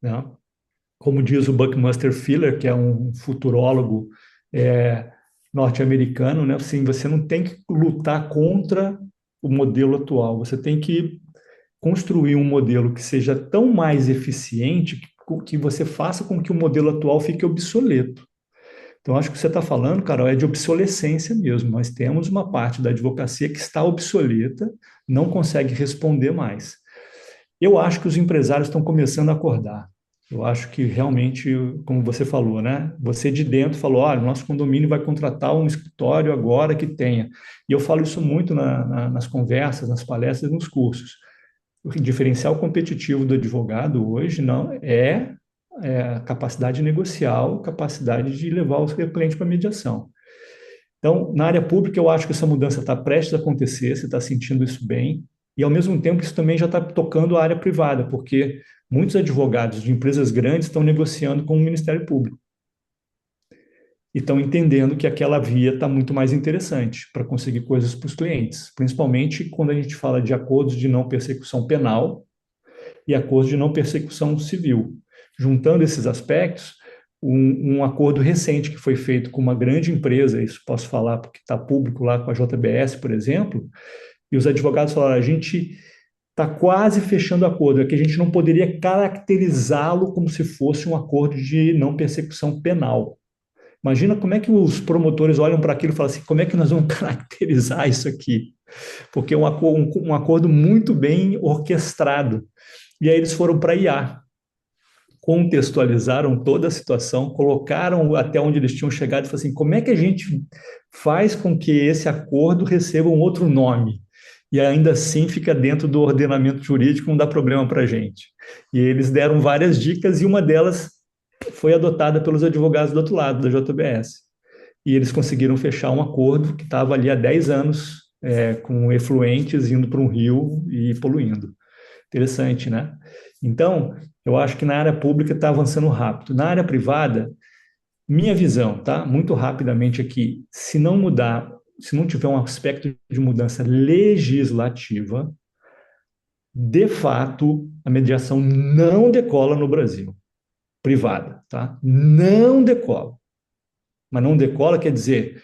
né? Como diz o Buckminster Fuller, que é um futurólogo norte-americano, né? Assim, você não tem que lutar contra o modelo atual, você tem que construir um modelo que seja tão mais eficiente que você faça com que o modelo atual fique obsoleto. Então, acho que o que você está falando, Carol, é de obsolescência mesmo. Nós temos uma parte da advocacia que está obsoleta, não consegue responder mais. Eu acho que os empresários estão começando a acordar. Eu acho que realmente, como você falou, né? Você de dentro falou, olha, o nosso condomínio vai contratar um escritório agora que tenha. E eu falo isso muito nas conversas, nas palestras, nos cursos. O diferencial competitivo do advogado hoje não é a capacidade negocial, capacidade de levar o seu cliente para a mediação. Então, na área pública, eu acho que essa mudança está prestes a acontecer, você está sentindo isso bem, e ao mesmo tempo isso também já está tocando a área privada, porque muitos advogados de empresas grandes estão negociando com o Ministério Público. E estão entendendo que aquela via está muito mais interessante para conseguir coisas para os clientes, principalmente quando a gente fala de acordos de não persecução penal e acordos de não persecução civil. Juntando esses aspectos, um acordo recente que foi feito com uma grande empresa, isso posso falar porque está público lá com a JBS, por exemplo, e os advogados falaram, a gente está quase fechando o acordo, é que a gente não poderia caracterizá-lo como se fosse um acordo de não persecução penal. Imagina como é que os promotores olham para aquilo e falam assim, como é que nós vamos caracterizar isso aqui? Porque é um acordo muito bem orquestrado. E aí eles foram para a IA, contextualizaram toda a situação, colocaram até onde eles tinham chegado e falaram assim, como é que a gente faz com que esse acordo receba um outro nome? E ainda assim fica dentro do ordenamento jurídico, não dá problema para a gente. E eles deram várias dicas e uma delas foi adotada pelos advogados do outro lado, da JBS. E eles conseguiram fechar um acordo que estava ali há 10 anos, com efluentes indo para um rio e poluindo. Interessante, né? Então, eu acho que na área pública está avançando rápido. Na área privada, minha visão, tá? Muito rapidamente aqui, se não mudar, se não tiver um aspecto de mudança legislativa, de fato, a mediação não decola no Brasil. Privada, tá? Não decola. Mas não decola quer dizer,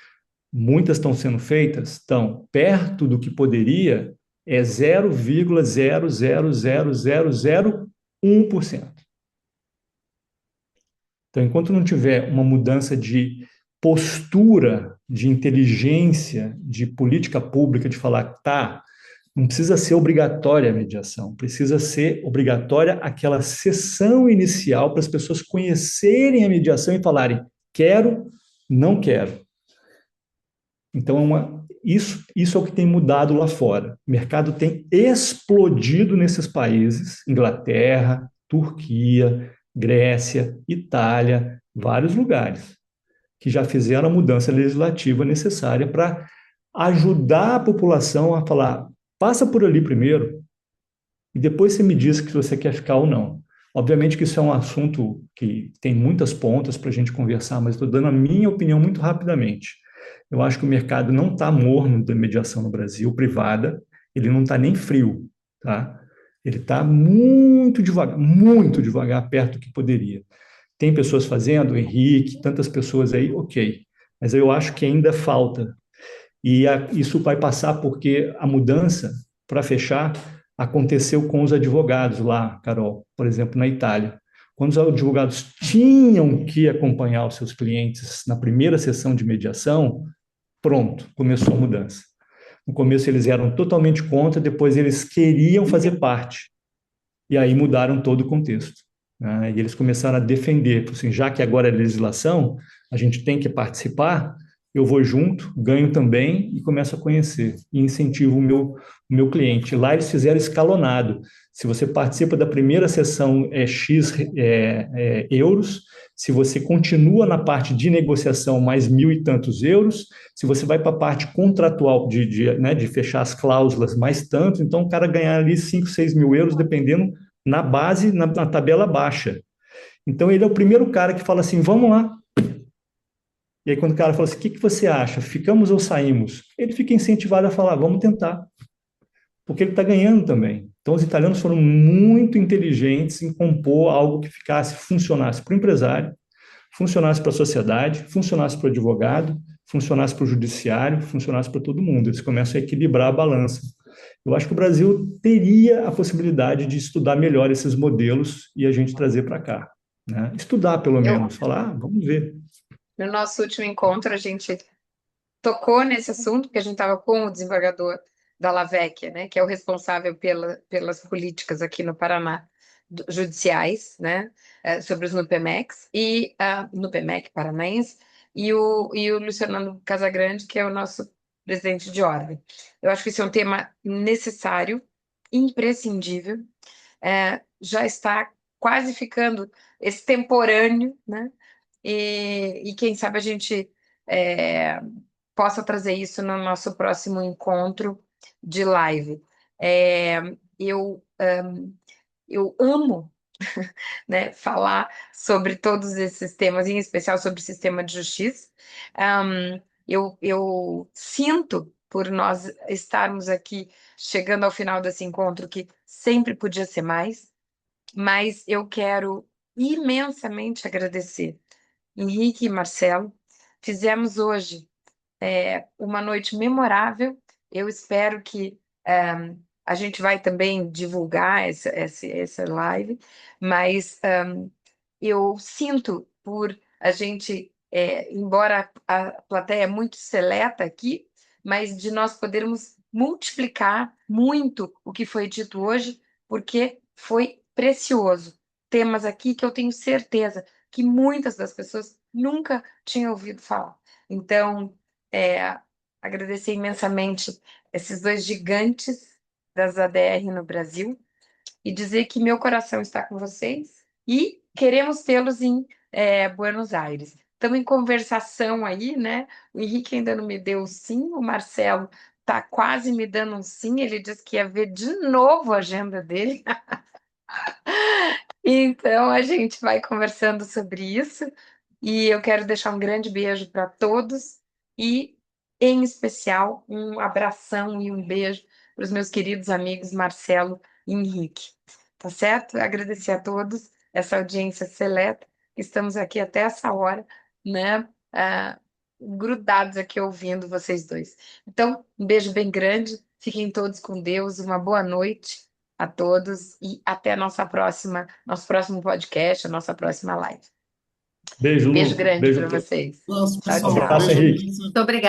muitas estão sendo feitas, estão perto do que poderia, é 0,0000001%. Então, enquanto não tiver uma mudança de postura, de inteligência, de política pública, de falar, tá, não precisa ser obrigatória a mediação, precisa ser obrigatória aquela sessão inicial para as pessoas conhecerem a mediação e falarem, quero, não quero. Então, isso é o que tem mudado lá fora. O mercado tem explodido nesses países, Inglaterra, Turquia, Grécia, Itália, vários lugares, que já fizeram a mudança legislativa necessária para ajudar a população a falar, passa por ali primeiro, e depois você me diz que você quer ficar ou não. Obviamente que isso é um assunto que tem muitas pontas para a gente conversar, mas estou dando a minha opinião muito rapidamente. Eu acho que o mercado não está morno da mediação no Brasil, privada, ele não está nem frio, tá? Ele está muito devagar, perto do que poderia. Tem pessoas fazendo, Henrique, tantas pessoas aí, ok. Mas eu acho que ainda falta. Isso vai passar porque a mudança, para fechar, aconteceu com os advogados lá, Carol, por exemplo, na Itália. Quando os advogados tinham que acompanhar os seus clientes na primeira sessão de mediação, pronto, começou a mudança. No começo eles eram totalmente contra, depois eles queriam fazer parte. E aí mudaram todo o contexto, né? E eles começaram a defender, assim, já que agora é legislação, a gente tem que participar, eu vou junto, ganho também e começo a conhecer e incentivo o meu cliente. Lá eles fizeram escalonado. Se você participa da primeira sessão, é X euros. Se você continua na parte de negociação, mais 1.000 e tantos euros. Se você vai para a parte contratual de fechar as cláusulas, mais tanto. Então, o cara ganhar ali 5, 6 mil euros, dependendo na base, na tabela baixa. Então, ele é o primeiro cara que fala assim, vamos lá. E aí, quando o cara fala assim, o que você acha? Ficamos ou saímos? Ele fica incentivado a falar, vamos tentar. Porque ele está ganhando também. Então, os italianos foram muito inteligentes em compor algo que funcionasse para o empresário, funcionasse para a sociedade, funcionasse para o advogado, funcionasse para o judiciário, funcionasse para todo mundo. Eles começam a equilibrar a balança. Eu acho que o Brasil teria a possibilidade de estudar melhor esses modelos e a gente trazer para cá, né? Estudar, pelo menos, falar, vamos ver. No nosso último encontro, a gente tocou nesse assunto, porque a gente estava com o desembargador Dalla Vecchia, né, que é o responsável pelas políticas aqui no Paraná, judiciais, né, sobre os NUPEMECs, e NUPEMEC paranaense, e o Luciano Casagrande, que é o nosso presidente de ordem. Eu acho que esse é um tema necessário, imprescindível, já está quase ficando extemporâneo, né? E quem sabe a gente possa trazer isso no nosso próximo encontro de live. Eu amo, né, falar sobre todos esses temas, em especial sobre o sistema de justiça. Eu sinto, por nós estarmos aqui chegando ao final desse encontro, que sempre podia ser mais, mas eu quero imensamente agradecer Henrique e Marcelo. Fizemos hoje uma noite memorável. Eu espero que a gente vai também divulgar essa live, mas eu sinto por a gente, embora a plateia é muito seleta aqui, mas de nós podermos multiplicar muito o que foi dito hoje, porque foi precioso. Temas aqui que eu tenho certeza que muitas das pessoas nunca tinham ouvido falar. Então, agradecer imensamente esses dois gigantes das ADR no Brasil e dizer que meu coração está com vocês e queremos tê-los em Buenos Aires. Estamos em conversação aí, né? O Henrique ainda não me deu o sim, o Marcelo está quase me dando um sim, ele disse que ia ver de novo a agenda dele. Então, a gente vai conversando sobre isso e eu quero deixar um grande beijo para todos e, em especial, um abração e um beijo para os meus queridos amigos Marcelo e Henrique. Tá certo? Agradecer a todos essa audiência seleta. Estamos aqui até essa hora, né? Grudados aqui ouvindo vocês dois. Então, um beijo bem grande. Fiquem todos com Deus. Uma boa noite a todos e até a nosso próximo podcast, a nossa próxima live. Beijo, Lu. Beijo grande Beijo. para vocês. Nossa, Tchau, pessoal, tchau. Abraço, beijo, Henrique. Luísa. Muito obrigada.